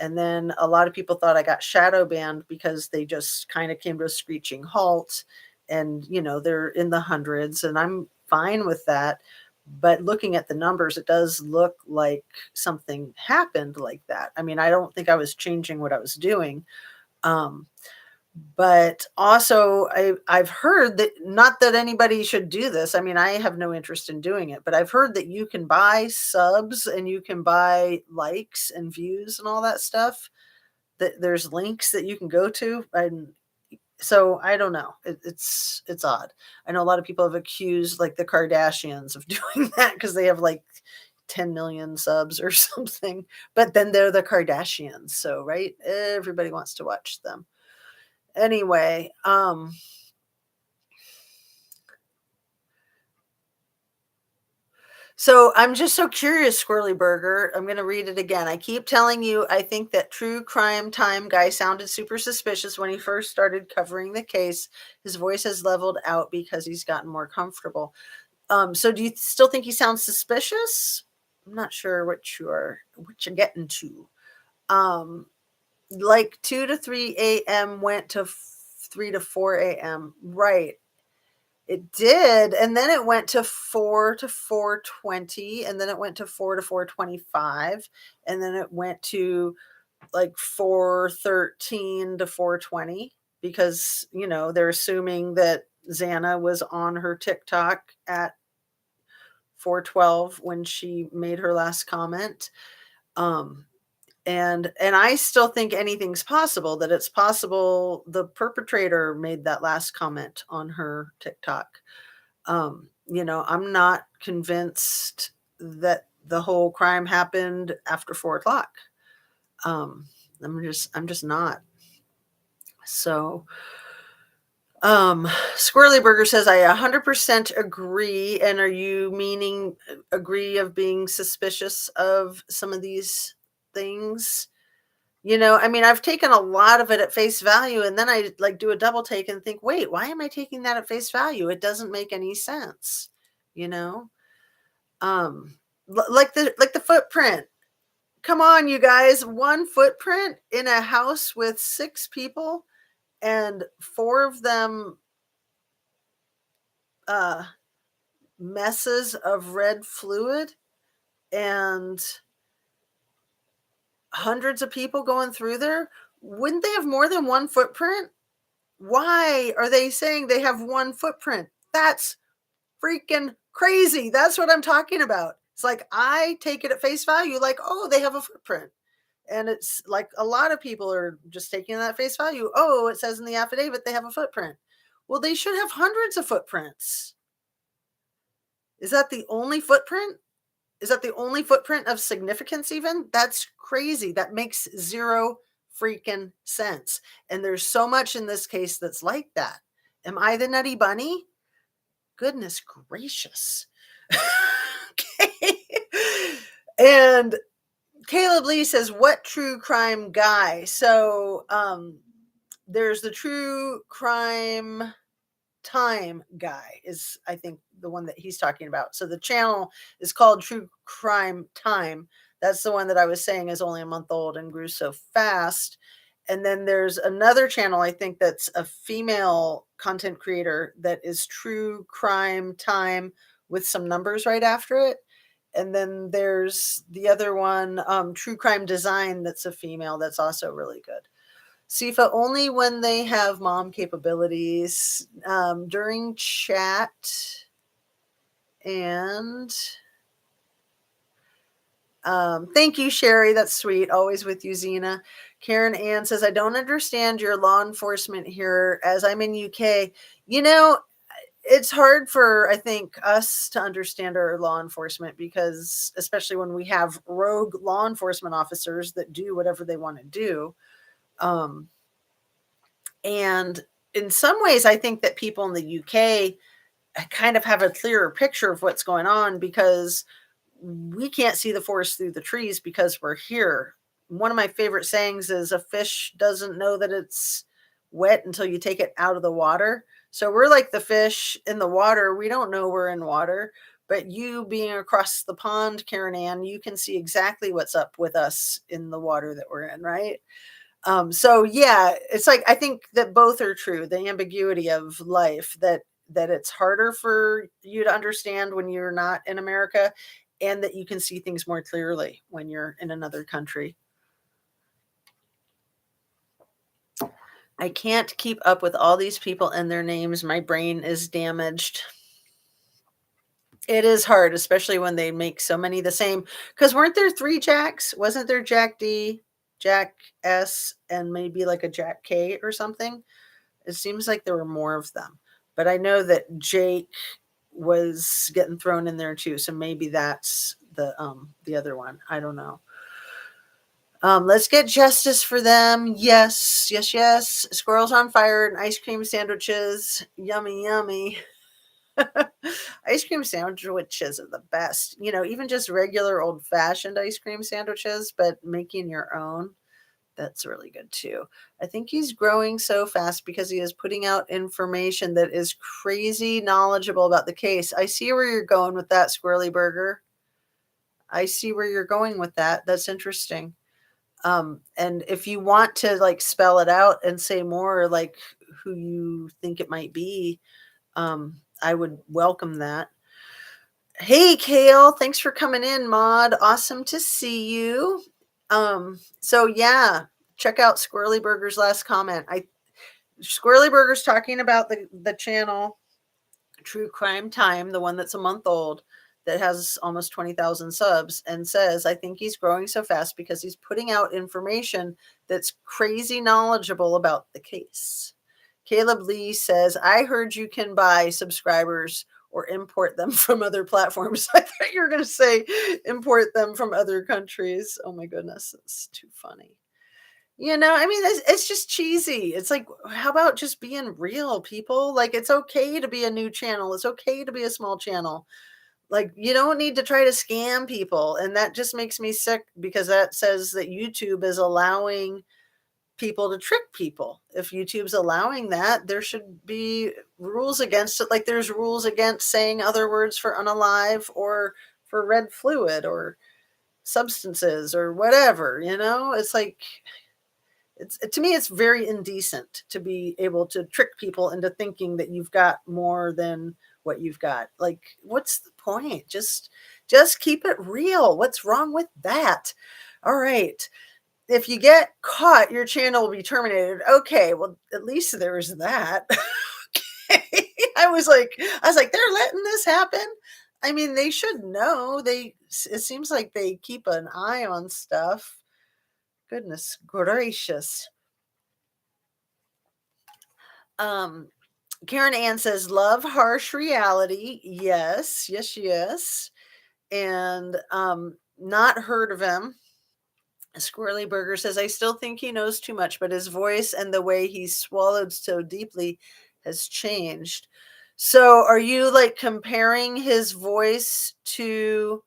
And then a lot of people thought I got shadow banned because they just kind of came to a screeching halt. And, they're in the hundreds, and I'm fine with that. But looking at the numbers, it does look like something happened like that. I mean, I don't think I was changing what I was doing. Um, but also I've heard that, not that anybody should do this. I mean, I have no interest in doing it, but I've heard that you can buy subs and you can buy likes and views and all that stuff. That there's links that you can go to, and so I don't know. It's odd. I know a lot of people have accused like the Kardashians of doing that because they have like 10 million subs or something. But then they're the Kardashians, so right? Everybody wants to watch them. Anyway, so I'm just so curious, Squirrely Burger. I'm going to read it again. I keep telling you, I think that true crime time guy sounded super suspicious when he first started covering the case. His voice has leveled out because he's gotten more comfortable. So do you still think he sounds suspicious? I'm not sure what you're getting to. Um, like 2 to 3 a.m. went to 3 to 4 a.m. Right. It did, and then it went to 4 to 4:20, and then it went to 4 to 4:25, and then it went to, like, 4:13 to 4:20 because, they're assuming that Xana was on her TikTok at 4:12 when she made her last comment. Um, and I still think anything's possible, that it's possible the perpetrator made that last comment on her TikTok. I'm not convinced that the whole crime happened after 4 o'clock. Um, I'm just not. So, Squirrely Burger says, I 100% agree. And are you meaning agree of being suspicious of some of these things? I mean, I've taken a lot of it at face value, and then I like do a double take and think, wait, why am I taking that at face value? It doesn't make any sense, you know? Um, like the footprint. Come on, you guys, one footprint in a house with 6 people and 4 of them uh messes of red fluid and hundreds of people going through there. Wouldn't they have more than one footprint? Why are they saying they have one footprint? That's freaking crazy. That's what I'm talking about. It's like I take it at face value, like, oh, they have a footprint. And it's like a lot of people are just taking that face value. Oh, it says in the affidavit they have a footprint. Well, they should have hundreds of footprints. Is that the only footprint? Is that the only footprint of significance even? That's crazy. That makes zero freaking sense. And there's so much in this case that's like that. Am I the nutty bunny? Goodness gracious. Okay. And Caleb Lee says, what true crime guy? So there's the true crime time guy is, I think, the one that he's talking about. So the channel is called True Crime Time. That's the one that I was saying is only a month old and grew so fast. And then there's another channel, I think, that's a female content creator that is True Crime Time with some numbers right after it. And then there's the other one, True Crime Design, that's a female, that's also really good. Sifa only when they have mom capabilities, during chat. And thank you, Sherry. That's sweet. Always with you, Xena. Karen Ann says, I don't understand your law enforcement here as I'm in UK. You know, it's hard for, I think, us to understand our law enforcement because, especially when we have rogue law enforcement officers that do whatever they want to do. Um, and in some ways, I think that people in the UK kind of have a clearer picture of what's going on because we can't see the forest through the trees because we're here. One of my favorite sayings is a fish doesn't know that it's wet until you take it out of the water. So we're like the fish in the water. We don't know we're in water, but you being across the pond, Karen Ann, you can see exactly what's up with us in the water that we're in, right? So yeah, it's like I think that both are true. The ambiguity of life that it's harder for you to understand when you're not in America, and that you can see things more clearly when you're in another country. I can't keep up with all these people and their names. My brain is damaged. It is hard, especially when they make so many the same. Because weren't there three Jacks? Wasn't there Jack D, Jack S, and maybe like a Jack K or something? It seems like there were more of them. But I know that Jake was getting thrown in there too. So maybe that's the other one. I don't know. Let's get justice for them. Yes, yes, yes. Squirrels on fire and ice cream sandwiches. Yummy, yummy. Ice cream sandwiches are the best. You know, even just regular old fashioned ice cream sandwiches, but making your own. That's really good too. I think he's growing so fast because he is putting out information that is crazy knowledgeable about the case. I see where you're going with that, Squirrely Burger. I see where you're going with that. That's interesting. And if you want to like spell it out and say more like who you think it might be, I would welcome that. Hey Kale, thanks for coming in, Maud. Awesome to see you. So yeah, check out Squirrely Burger's last comment. Squirrely Burger's talking about the channel True Crime Time, the one that's a month old that has almost 20,000 subs, and says, I think he's growing so fast because he's putting out information that's crazy knowledgeable about the case. Caleb Lee says, I heard you can buy subscribers or import them from other platforms. I thought you were going to say import them from other countries. Oh my goodness, it's too funny. You know, I mean, it's just cheesy. It's like, how about just being real, people? Like, it's okay to be a new channel. It's okay to be a small channel. Like, you don't need to try to scam people. And that just makes me sick because that says that YouTube is allowing people to trick people. If YouTube's allowing that, there should be rules against it. Like, there's rules against saying other words for unalive or for red fluid or substances or whatever, you know? It's like, to me it's very indecent to be able to trick people into thinking that you've got more than what you've got. Like, what's the point? Just keep it real. What's wrong with that? All right, if you get caught, your channel will be terminated. Okay, well, at least there's that. Okay. I was like, they're letting this happen. I mean, they should know. It seems like they keep an eye on stuff. Goodness gracious. Um, Karen Ann says, love harsh reality. Yes, yes, yes. And not heard of him. Squirrely Burger says, I still think he knows too much, but his voice and the way he swallowed so deeply has changed. So are you like comparing his voice to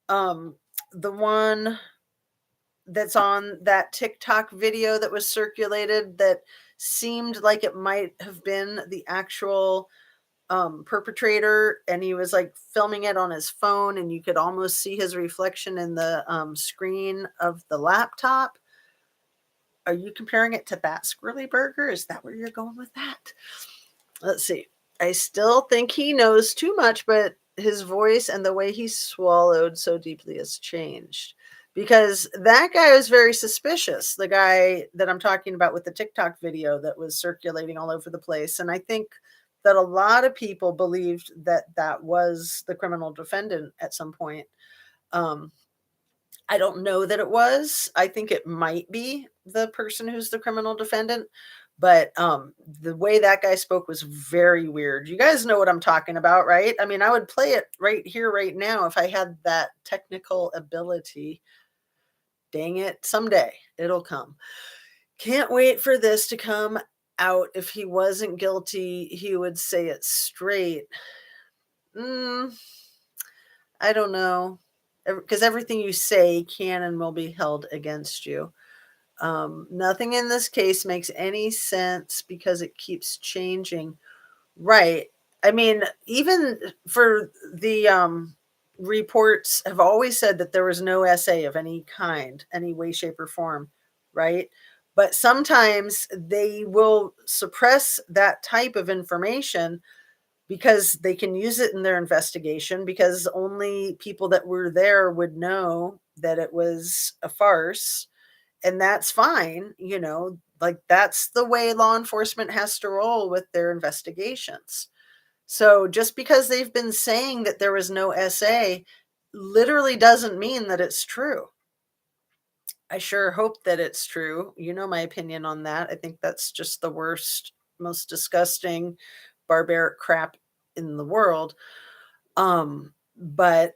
um the one that's on that TikTok video that was circulated that seemed like it might have been the actual perpetrator, and he was like filming it on his phone and you could almost see his reflection in the screen of the laptop? Are you comparing it to that, Squirrely Burger? Is that where you're going with that? Let's see. I still think he knows too much, but his voice and the way he swallowed so deeply has changed. Because that guy was very suspicious, the guy that I'm talking about with the TikTok video that was circulating all over the place. And I think that a lot of people believed that that was the criminal defendant at some point. Um, I don't know that it was. I think it might be the person who's the criminal defendant, but, the way that guy spoke was very weird. You guys know what I'm talking about, right? I mean, I would play it right here, right now if I had that technical ability. Dang it, someday it'll come. Can't wait for this to come out. If he wasn't guilty, he would say it straight. Mm, I don't know. Because everything you say can and will be held against you. Nothing in this case makes any sense because it keeps changing. Right. I mean, even for the reports have always said that there was no essay of any kind, any way, shape, or form, right? But sometimes they will suppress that type of information because they can use it in their investigation because only people that were there would know that it was a farce, and that's fine, like that's the way law enforcement has to roll with their investigations. So just because they've been saying that there was no SA literally doesn't mean that it's true. I sure hope that it's true. You know my opinion on that. I think that's just the worst, most disgusting, barbaric crap in the world. But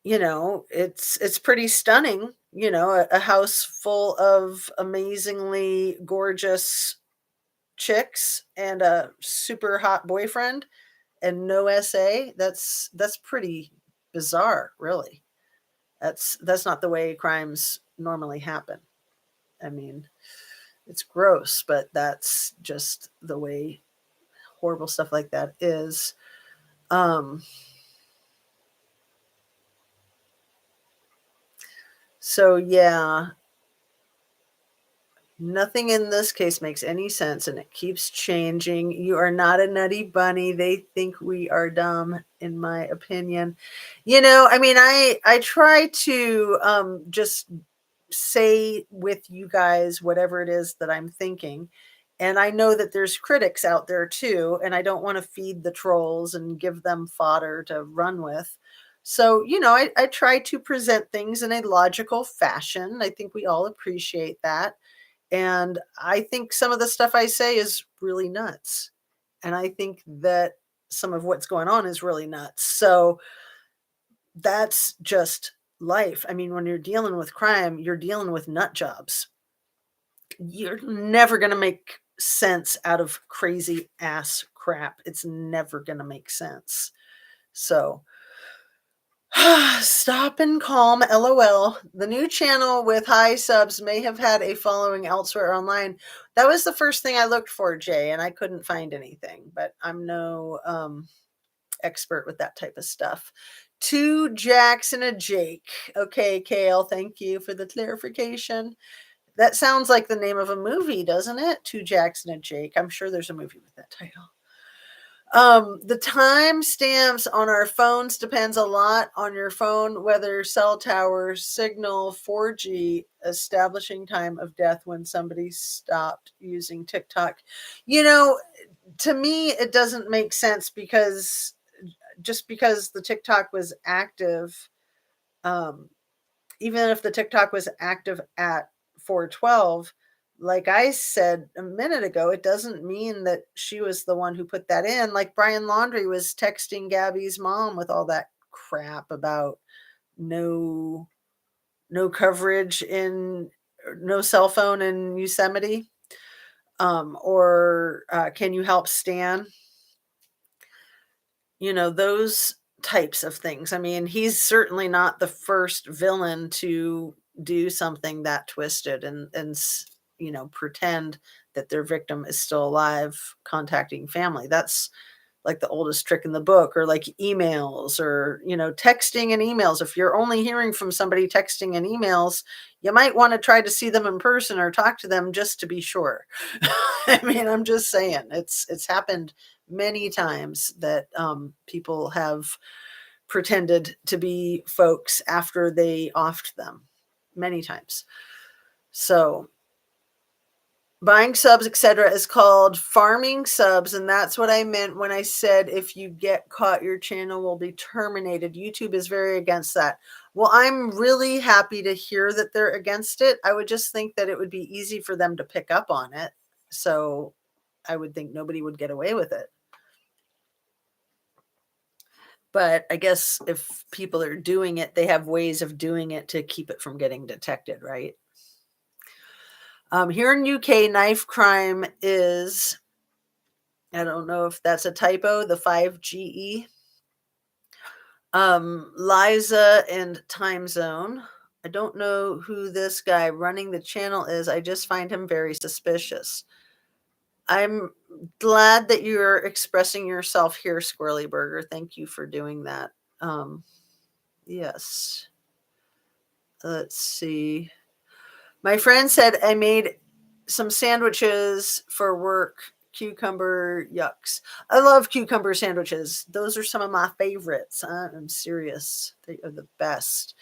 it's pretty stunning, a house full of amazingly gorgeous chicks and a super hot boyfriend and no SA. That's pretty bizarre, really. That's not the way crimes normally happen. I mean, it's gross, but that's just the way horrible stuff like that is. Um, so yeah, nothing in this case makes any sense and it keeps changing. You are not a nutty bunny. They think we are dumb, in my opinion. I mean, I try to just say with you guys whatever it is that I'm thinking. And I know that there's critics out there too, and I don't want to feed the trolls and give them fodder to run with. So, I try to present things in a logical fashion. I think we all appreciate that. And I think some of the stuff I say is really nuts. And I think that some of what's going on is really nuts. So that's just life. I mean, when you're dealing with crime, you're dealing with nut jobs. You're never going to make sense out of crazy ass crap. It's never going to make sense. So stop and calm, LOL. The new channel with high subs may have had a following elsewhere online. That was the first thing I looked for, Jay, and I couldn't find anything, but I'm no expert with that type of stuff. Two Jacks and a Jake. Okay, Kale, thank you for the clarification. That sounds like the name of a movie, doesn't it? Two Jacks and a Jake. I'm sure there's a movie with that title. The time stamps on our phones depends a lot on your phone, whether cell tower signal 4G establishing time of death when somebody stopped using TikTok. To me, it doesn't make sense because just because the TikTok was active, um, even if the TikTok was active at 412, like I said a minute ago, it doesn't mean that she was the one who put that in. Like Brian Laundrie was texting Gabby's mom with all that crap about no coverage in no cell phone in Yosemite. Or can you help Stan? Those types of things. I mean, he's certainly not the first villain to do something that twisted and pretend that their victim is still alive, contacting family. That's like the oldest trick in the book, or like emails, or texting and emails. If you're only hearing from somebody texting and emails, you might want to try to see them in person or talk to them just to be sure. I mean, I'm just saying, it's happened many times that people have pretended to be folks after they offed them, many times. So, Buying subs, etc., is called farming subs, and that's what I meant when I said if you get caught, your channel will be terminated. YouTube is very against that. Well, I'm really happy to hear that they're against it. I would just think that it would be easy for them to pick up on it. So I would think nobody would get away with it. But I guess if people are doing it, they have ways of doing it to keep it from getting detected, right? Here in UK, knife crime is, I don't know if that's a typo, the 5GE. Liza and Time Zone. I don't know who this guy running the channel is. I just find him very suspicious. I'm glad that you're expressing yourself here, Squirrely Burger. Thank you for doing that. Yes. Let's see. My friend said I made some sandwiches for work. Cucumber yucks. I love cucumber sandwiches. Those are some of my favorites. I'm serious. They are the best.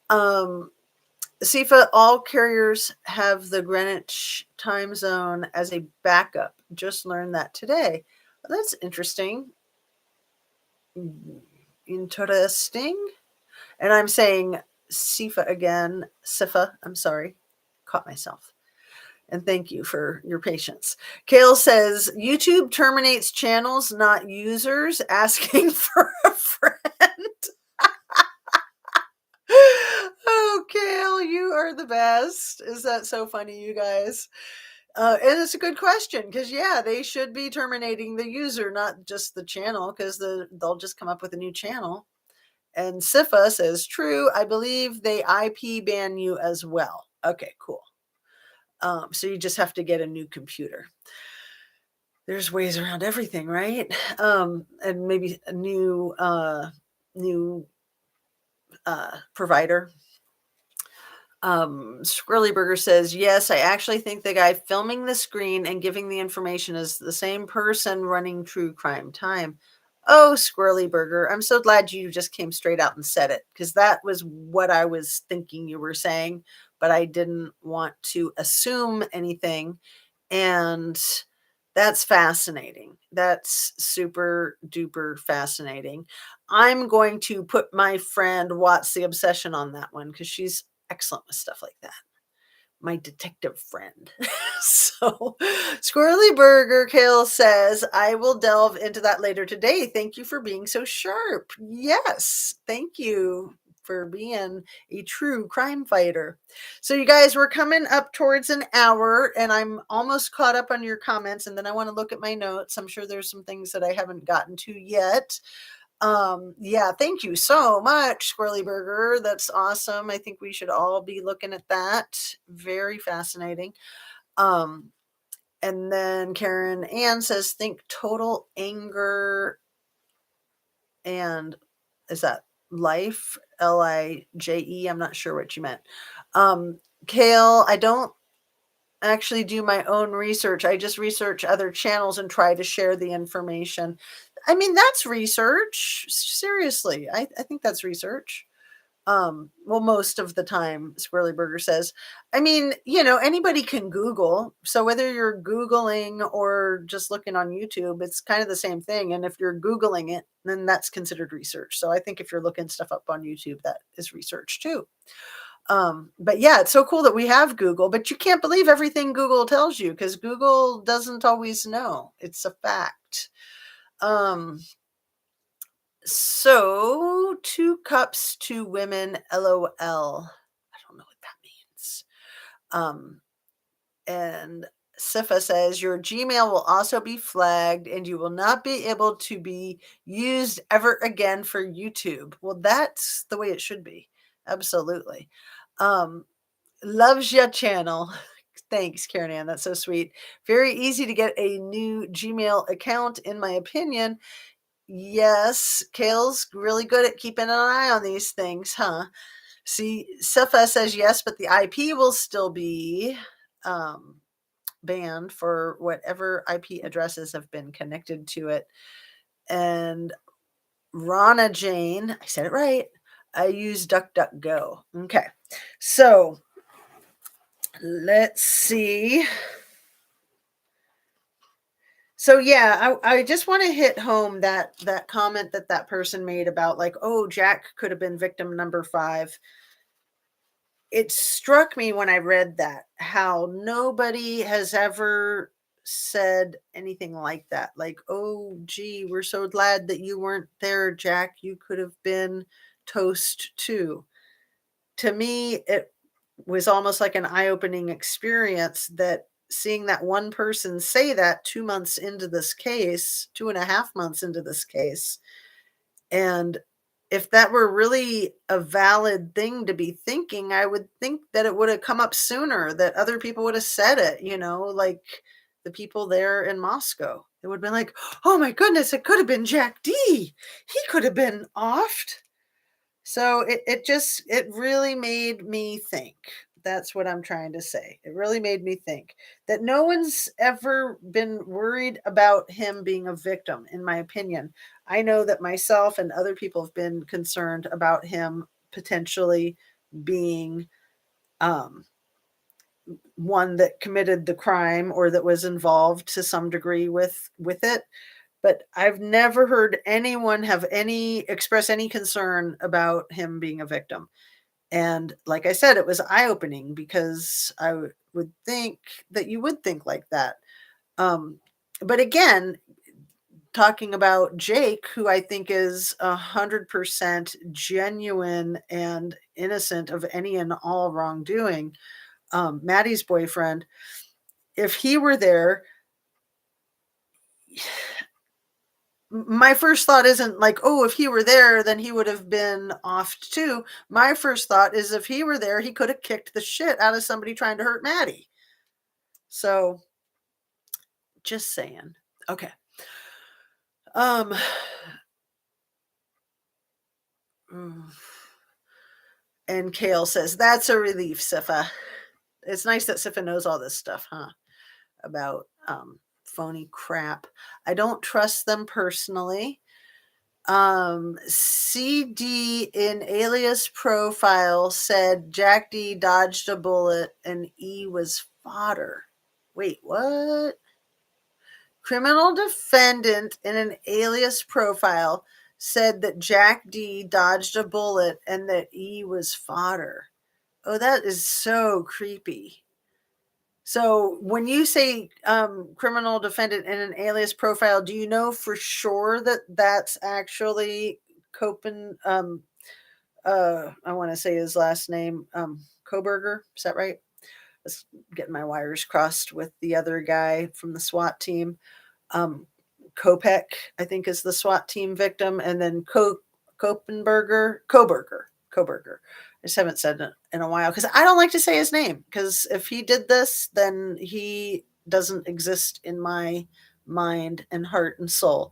Sifa, all carriers have the Greenwich time zone as a backup. Just learned that today. Well, that's interesting. Interesting. And I'm saying Sifa again. Sifa, I'm sorry. Caught myself. And thank you for your patience. Kale says YouTube terminates channels, not users, asking for a friend. Oh, Kale, you are the best. Is that so funny, you guys? And it's a good question because, yeah, they should be terminating the user, not just the channel, because they'll just come up with a new channel. And Sifa says, true, I believe they IP ban you as well. Okay, cool. So you just have to get a new computer. There's ways around everything, right? And maybe a new provider. Squirrely Burger says, yes, I actually think the guy filming the screen and giving the information is the same person running True Crime Time. Oh, Squirrely Burger, I'm so glad you just came straight out and said it, because that was what I was thinking you were saying, but I didn't want to assume anything. And that's fascinating. That's super duper fascinating. I'm going to put my friend Watts the Obsession on that one because she's excellent with stuff like that. My detective friend. So, Squirrely Burger Kale says, I will delve into that later today. Thank you for being so sharp. Yes, thank you for being a true crime fighter. So, you guys, we're coming up towards an hour, and I'm almost caught up on your comments, and then I want to look at my notes. I'm sure there's some things that I haven't gotten to yet. Yeah, thank you so much, Squirrely Burger. That's awesome. I think we should all be looking at that. Very fascinating. And then Karen Ann says, think total anger and is that life? LIJE. I'm not sure what you meant. Kale, I don't actually do my own research. I just research other channels and try to share the information. I mean, that's research. Seriously, I think that's research. Well, most of the time, Squirrely Burger says. I mean, anybody can Google. So whether you're Googling or just looking on YouTube, it's kind of the same thing. And if you're Googling it, then that's considered research. So I think if you're looking stuff up on YouTube, that is research too. But yeah, it's so cool that we have Google, but you can't believe everything Google tells you because Google doesn't always know. It's a fact. So 2 cups, 2 women, LOL. I don't know what that means. And Sifa says your Gmail will also be flagged and you will not be able to be used ever again for YouTube. Well, that's the way it should be. Absolutely. Loves ya channel. Thanks, Karen Ann. That's so sweet. Very easy to get a new Gmail account, in my opinion. Yes, Kale's really good at keeping an eye on these things, huh? See, Sifa says yes, but the IP will still be banned for whatever IP addresses have been connected to it. And Rana Jane, I said it right. I use DuckDuckGo. Okay, so let's see. So yeah, I just want to hit home that comment that that person made about like, oh, Jack could have been victim number 5. It struck me when I read that how nobody has ever said anything like that. Like, oh, gee, we're so glad that you weren't there, Jack. You could have been toast too. To me, it was almost like an eye-opening experience that seeing that one person say that 2 months into this case, 2.5 months into this case, and if that were really a valid thing to be thinking, I would think that it would have come up sooner, that other people would have said it, like the people there in Moscow. It would have been like, oh my goodness, it could have been Jack D. He could have been offed. So it really made me think. That's what I'm trying to say. It really made me think that no one's ever been worried about him being a victim, in my opinion. I know that myself and other people have been concerned about him potentially being um, one that committed the crime or that was involved to some degree with it. But I've never heard anyone have any express any concern about him being a victim. And like I said, it was eye-opening because would think that you would think like that. Um, but again, talking about Jake, who I think is 100% genuine and innocent of any and all wrongdoing, Maddie's boyfriend, if he were there, my first thought isn't like, oh, if he were there, then he would have been offed too. My first thought is if he were there, he could have kicked the shit out of somebody trying to hurt Maddie. So just saying. Okay. Um mm. And Kale says, that's a relief, Sifa. It's nice that Sifa knows all this stuff, huh? About phony crap. I don't trust them personally. CD in alias profile said Jack D dodged a bullet and E was fodder. Wait, what? Criminal defendant in an alias profile said that Jack D dodged a bullet and that E was fodder. Oh, that is so creepy. So when you say criminal defendant in an alias profile, do you know for sure that that's actually Copen? I want to say his last name, Koberger. Is that right? I was getting my wires crossed with the other guy from the SWAT team. Um, Kopek, I think, is the SWAT team victim, and then Koberger. I just haven't said it in a while because I don't like to say his name because if he did this, then he doesn't exist in my mind and heart and soul.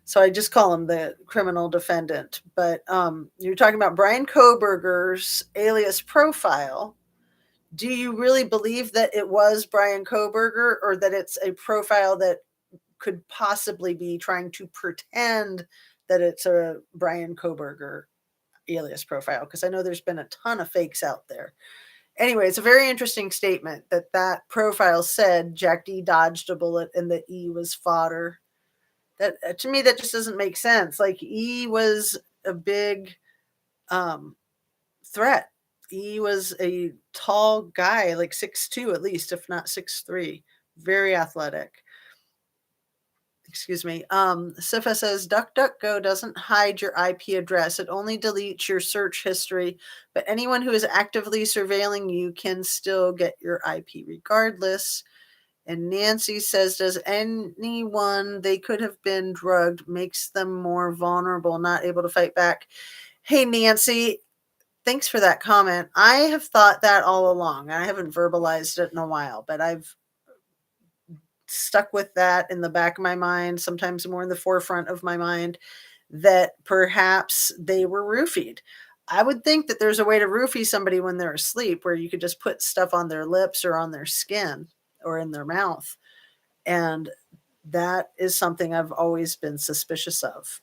So I just call him the criminal defendant. But you're talking about Brian Koberger's alias profile. Do you really believe that it was Brian Koberger or that it's a profile that could possibly be trying to pretend that it's a Brian Koberger alias profile? Because I know there's been a ton of fakes out there. Anyway, it's a very interesting statement that that profile said Jack D dodged a bullet and that E was fodder. That to me, that just doesn't make sense. Like E was a big threat. He was a tall guy, like 6'2" at least, if not 6'3", very athletic. Excuse me. Sifa says DuckDuckGo doesn't hide your IP address. It only deletes your search history, but anyone who is actively surveilling you can still get your IP regardless. And Nancy says, does anyone they could have been drugged makes them more vulnerable, not able to fight back? Hey, Nancy, thanks for that comment. I have thought that all along. I haven't verbalized it in a while, but I've stuck with that in the back of my mind, sometimes more in the forefront of my mind, that perhaps they were roofied. I would think that there's a way to roofie somebody when they're asleep where you could just put stuff on their lips or on their skin or in their mouth. And that is something I've always been suspicious of.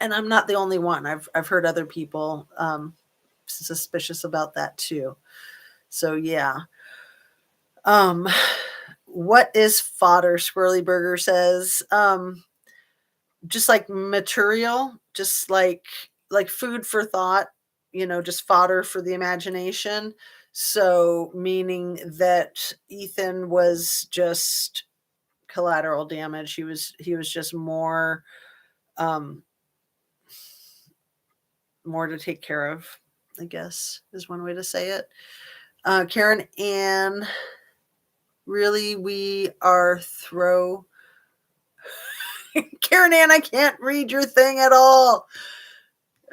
And I'm not the only one. I've heard other people suspicious about that too. So yeah. Um What is fodder? Squirrely Burger says. Just like material, just like food for thought, just fodder for the imagination. So meaning that Ethan was just collateral damage. He was just um more to take care of, I guess is one way to say it. Karen Ann, really we are throw Karen Ann, I can't read your thing at all.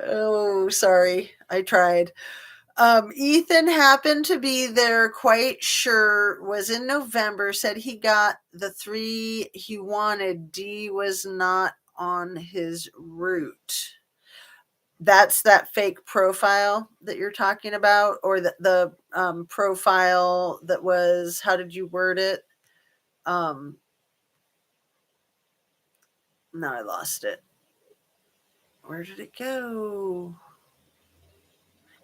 Oh, sorry. I tried. Ethan happened to be there, quite sure, was in November, said he got the 3 he wanted. D was not on his route. That's that fake profile that you're talking about, or the profile that was, how did you word it? Um, no, I lost it. Where did it go?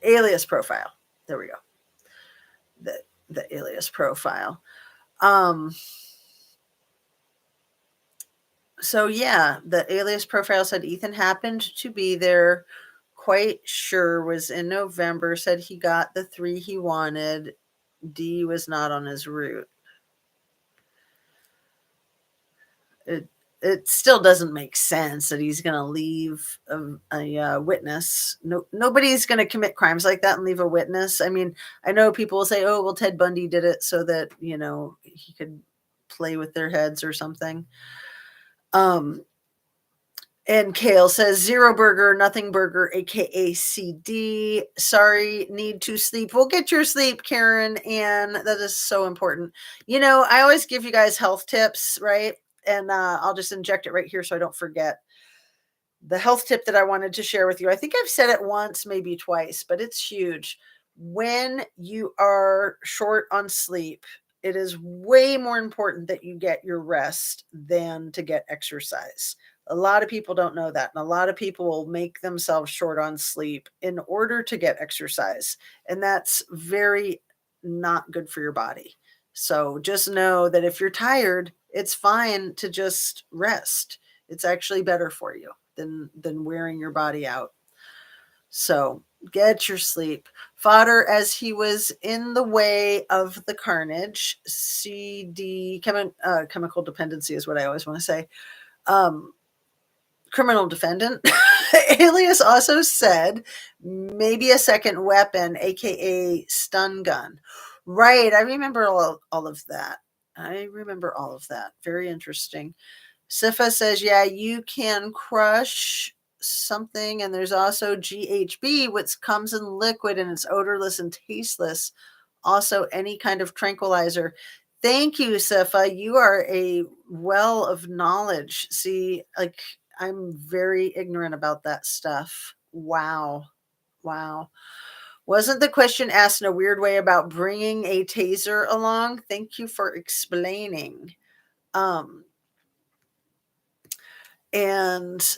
Alias profile. There we go. The alias profile. Um, so yeah, the alias profile said Ethan happened to be there, quite sure was in November, said he got the 3 he wanted. D was not on his route. It still doesn't make sense that he's going to leave a witness. No, nobody's going to commit crimes like that and leave a witness. I mean, I know people will say, "Oh, well, Ted Bundy did it so that he could play with their heads or something." Um, And Kale says, Zero Burger, Nothing Burger, aka CD. Sorry, need to sleep. Well, get your sleep, Karen. And that is so important. I always give you guys health tips, right? And I'll just inject it right here so I don't forget. The health tip that I wanted to share with you, I think I've said it once, maybe twice, but it's huge. When you are short on sleep, it is way more important that you get your rest than to get exercise. A lot of people don't know that. And a lot of people will make themselves short on sleep in order to get exercise. And that's very not good for your body. So just know that if you're tired, it's fine to just rest. It's actually better for you than wearing your body out. So get your sleep. Fodder, as he was in the way of the carnage. Chemical dependency is what I always want to say. Criminal defendant. Alias also said maybe a second weapon, aka stun gun. Right. I remember all of that. Very interesting. Sifa says, yeah, you can crush something, and there's also GHB, which comes in liquid and it's odorless and tasteless. Also, any kind of tranquilizer. Thank you, Sifa. You are a well of knowledge. See, like, I'm very ignorant about that stuff. Wow. Wow. Wasn't the question asked in a weird way about bringing a taser along? Thank you for explaining. Um, and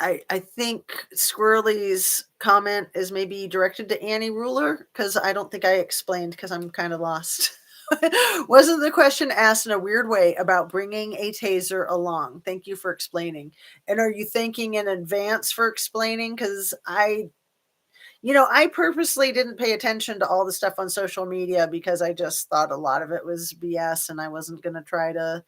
I think Squirrely's comment is maybe directed to Annie Ruler, because I don't think I explained, because I'm kind of lost. Wasn't the question asked in a weird way about bringing a taser along? Thank you for explaining. And are you thinking in advance for explaining? Because I purposely didn't pay attention to all the stuff on social media because I just thought a lot of it was BS and I wasn't going to try to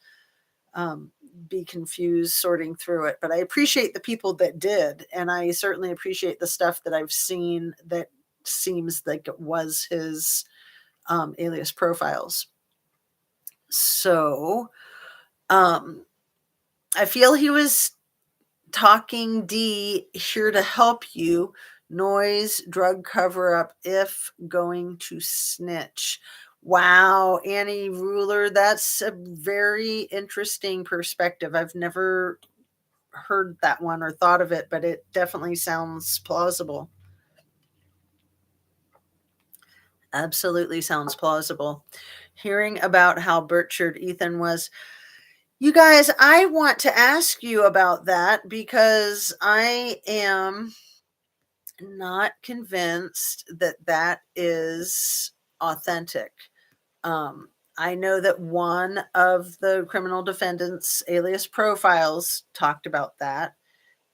be confused sorting through it. But I appreciate the people that did. And I certainly appreciate the stuff that I've seen that seems like it was his alias profiles. So I feel he was talking D, here to help you. Noise, drug cover up if going to snitch. Wow, Annie Ruler, that's a very interesting perspective. I've never heard that one or thought of it, but it definitely sounds plausible. Absolutely sounds plausible. Hearing about how butchered Ethan was. You guys, I want to ask you about that because I am not convinced that that is authentic. I know that one of the criminal defendants' alias profiles talked about that.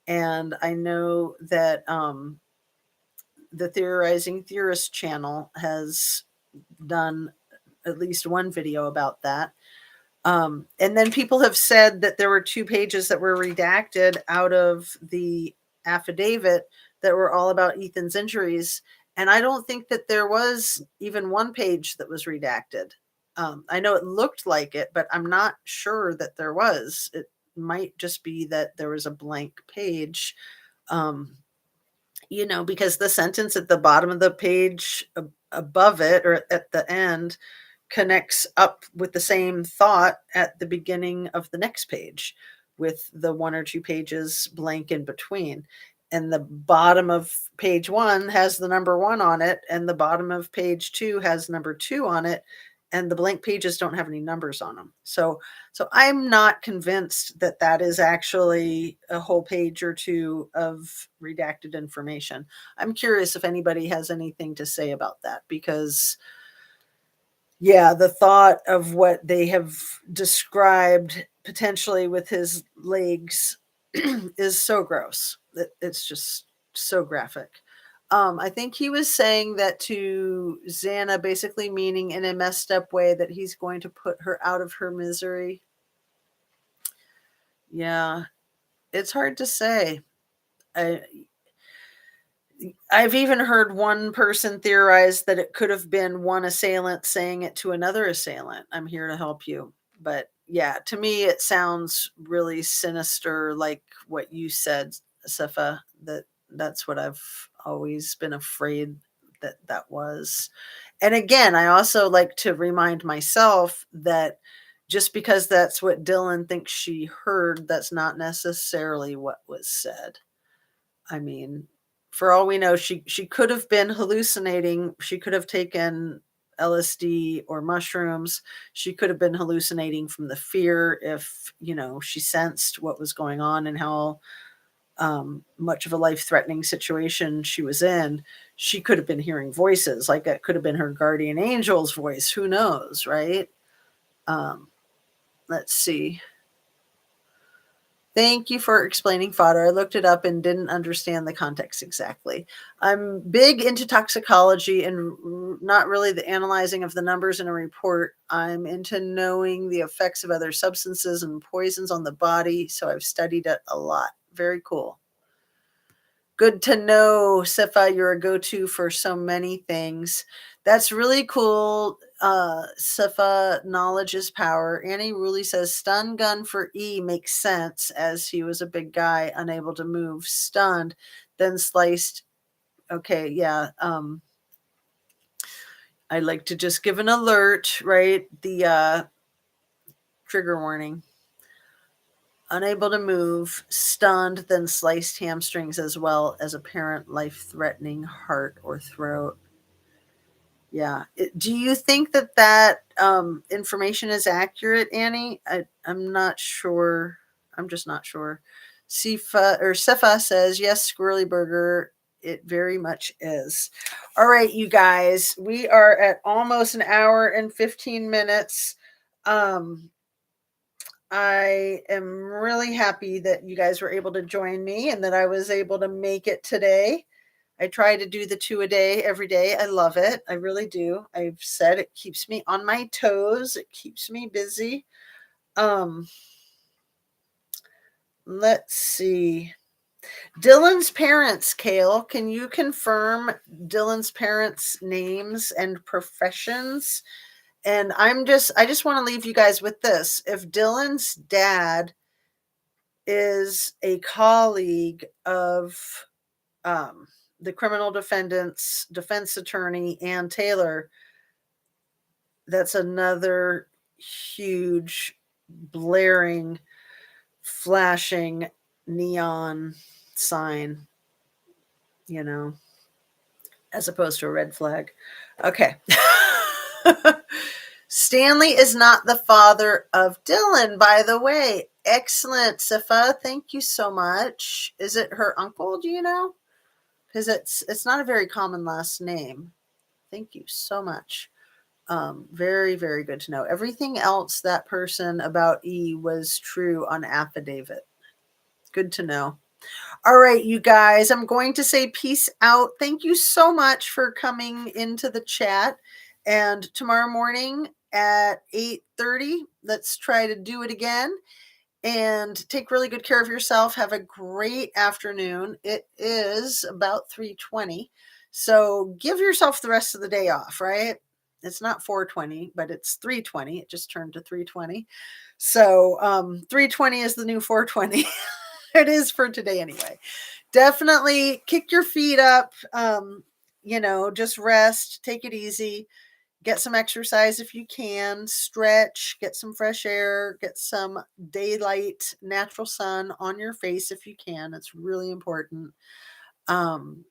And I know that the Theorizing Theorist channel has done at least one video about that. And then people have said that there were 2 pages that were redacted out of the affidavit that were all about Ethan's injuries. And I don't think that there was even 1 page that was redacted. I know it looked like it, but I'm not sure that there was. It might just be that there was a blank page. Um, because the sentence at the bottom of the page above it or at the end connects up with the same thought at the beginning of the next page with the 1 or 2 pages blank in between. And the bottom of page 1 has the number 1 on it, and the bottom of page 2 has number 2 on it, and the blank pages don't have any numbers on them. So I'm not convinced that that is actually a whole page or 2 of redacted information. I'm curious if anybody has anything to say about that, because yeah, the thought of what they have described potentially with his legs is so gross. It's just so graphic. I think he was saying that to Xana, basically meaning in a messed up way that he's going to put her out of her misery. Yeah, it's hard to say. I've even heard one person theorize that it could have been one assailant saying it to another assailant. I'm here to help you. But yeah, to me, it sounds really sinister, like what you said, Sifa, that's what I've always been afraid that was. And again, I also like to remind myself that just because that's what Dylan thinks she heard, that's not necessarily what was said. I mean, for all we know, she could have been hallucinating. She could have taken LSD or mushrooms. She could have been hallucinating from the fear if, she sensed what was going on and how much of a life-threatening situation she was in. She could have been hearing voices. Like that could have been her guardian angel's voice. Who knows, right? Um, let's see. Thank you for explaining fodder. I looked it up and didn't understand the context exactly. I'm big into toxicology and not really the analyzing of the numbers in a report. I'm into knowing the effects of other substances and poisons on the body, so I've studied it a lot. Very cool. Good to know, Sifa, you're a go-to for so many things. That's really cool. Sifa, knowledge is power. Annie Ruley says stun gun for E makes sense as he was a big guy, unable to move, stunned, then sliced. Okay, yeah. I like to just give an alert, right? The trigger warning. Unable to move, stunned, then sliced hamstrings as well as apparent life-threatening heart or throat. Yeah. Do you think that information is accurate, Annie? I'm not sure. I'm just not sure. Sefa says, yes, Squirrely Burger. It very much is. All right, you guys. We are at almost an hour and 15 minutes. I am really happy that you guys were able to join me and that I was able to make it today. I try to do the 2 a day every day. I love it. I really do. I've said it keeps me on my toes. It keeps me busy. Um, let's see. Dylan's parents, Kale, can you confirm Dylan's parents' names and professions? And I just want to leave you guys with this. If Dylan's dad is a colleague of the criminal defendant's defense attorney, Ann Taylor, that's another huge, blaring, flashing neon sign, as opposed to a red flag. Okay. Stanley is not the father of Dylan, by the way. Excellent, Sifa. Thank you so much. Is it her uncle? Do you know? Because it's not a very common last name. Thank you so much. Very, very good to know. Everything else that person about E was true on affidavit. Good to know. All right, you guys, I'm going to say peace out. Thank you so much for coming into the chat. And tomorrow morning at 8:30, let's try to do it again. And take really good care of yourself. Have a great afternoon. It is about 3:20. So give yourself the rest of the day off, right? It's not 4:20, but it's 3:20. It just turned to 3:20. So 3:20 is the new 4:20. It is for today anyway. Definitely kick your feet up. Just rest, take it easy. Get some exercise if you can, stretch, get some fresh air, get some daylight, natural sun on your face if you can. It's really important. And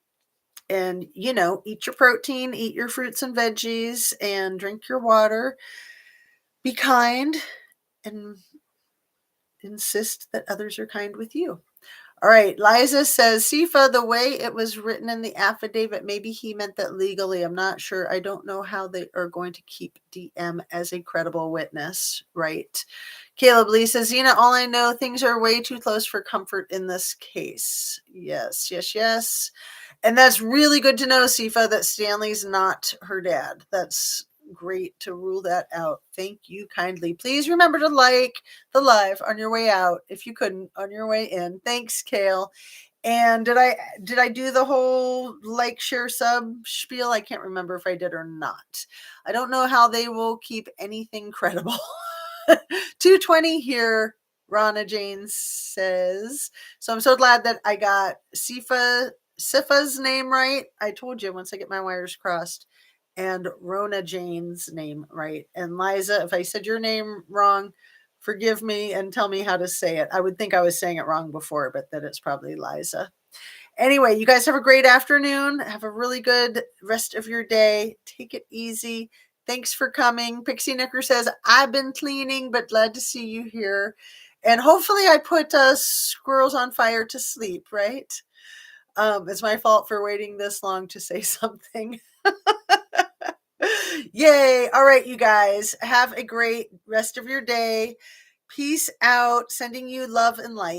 eat your protein, eat your fruits and veggies, and drink your water. Be kind and insist that others are kind with you. All right, Liza says, Sifa, the way it was written in the affidavit, maybe he meant that legally. I'm not sure. I don't know how they are going to keep DM as a credible witness, right? Caleb Lee says, Xena, all I know, things are way too close for comfort in this case. Yes, yes, yes. And that's really good to know, Sifa, that Stanley's not her dad. That's great to rule that out. Thank you kindly. Please remember to like the live on your way out if you couldn't on your way in. Thanks, Kale. And did I do the whole like, share, sub spiel? I can't remember if I did or not. I don't know how they will keep anything credible. 220 here, Rana Jane says. So I'm so glad that I got Sifa's name right. I told you once I get my wires crossed. And Rona Jane's name right. And Liza, if I said your name wrong, forgive me and tell me how to say it. I would think I was saying it wrong before, but that it's probably Liza. Anyway, you guys have a great afternoon. Have a really good rest of your day. Take it easy. Thanks for coming. Pixie Knicker says, I've been cleaning, but glad to see you here. And hopefully I put squirrels on fire to sleep, right? It's my fault for waiting this long to say something. Yay. All right, you guys, have a great rest of your day. Peace out. Sending you love and light.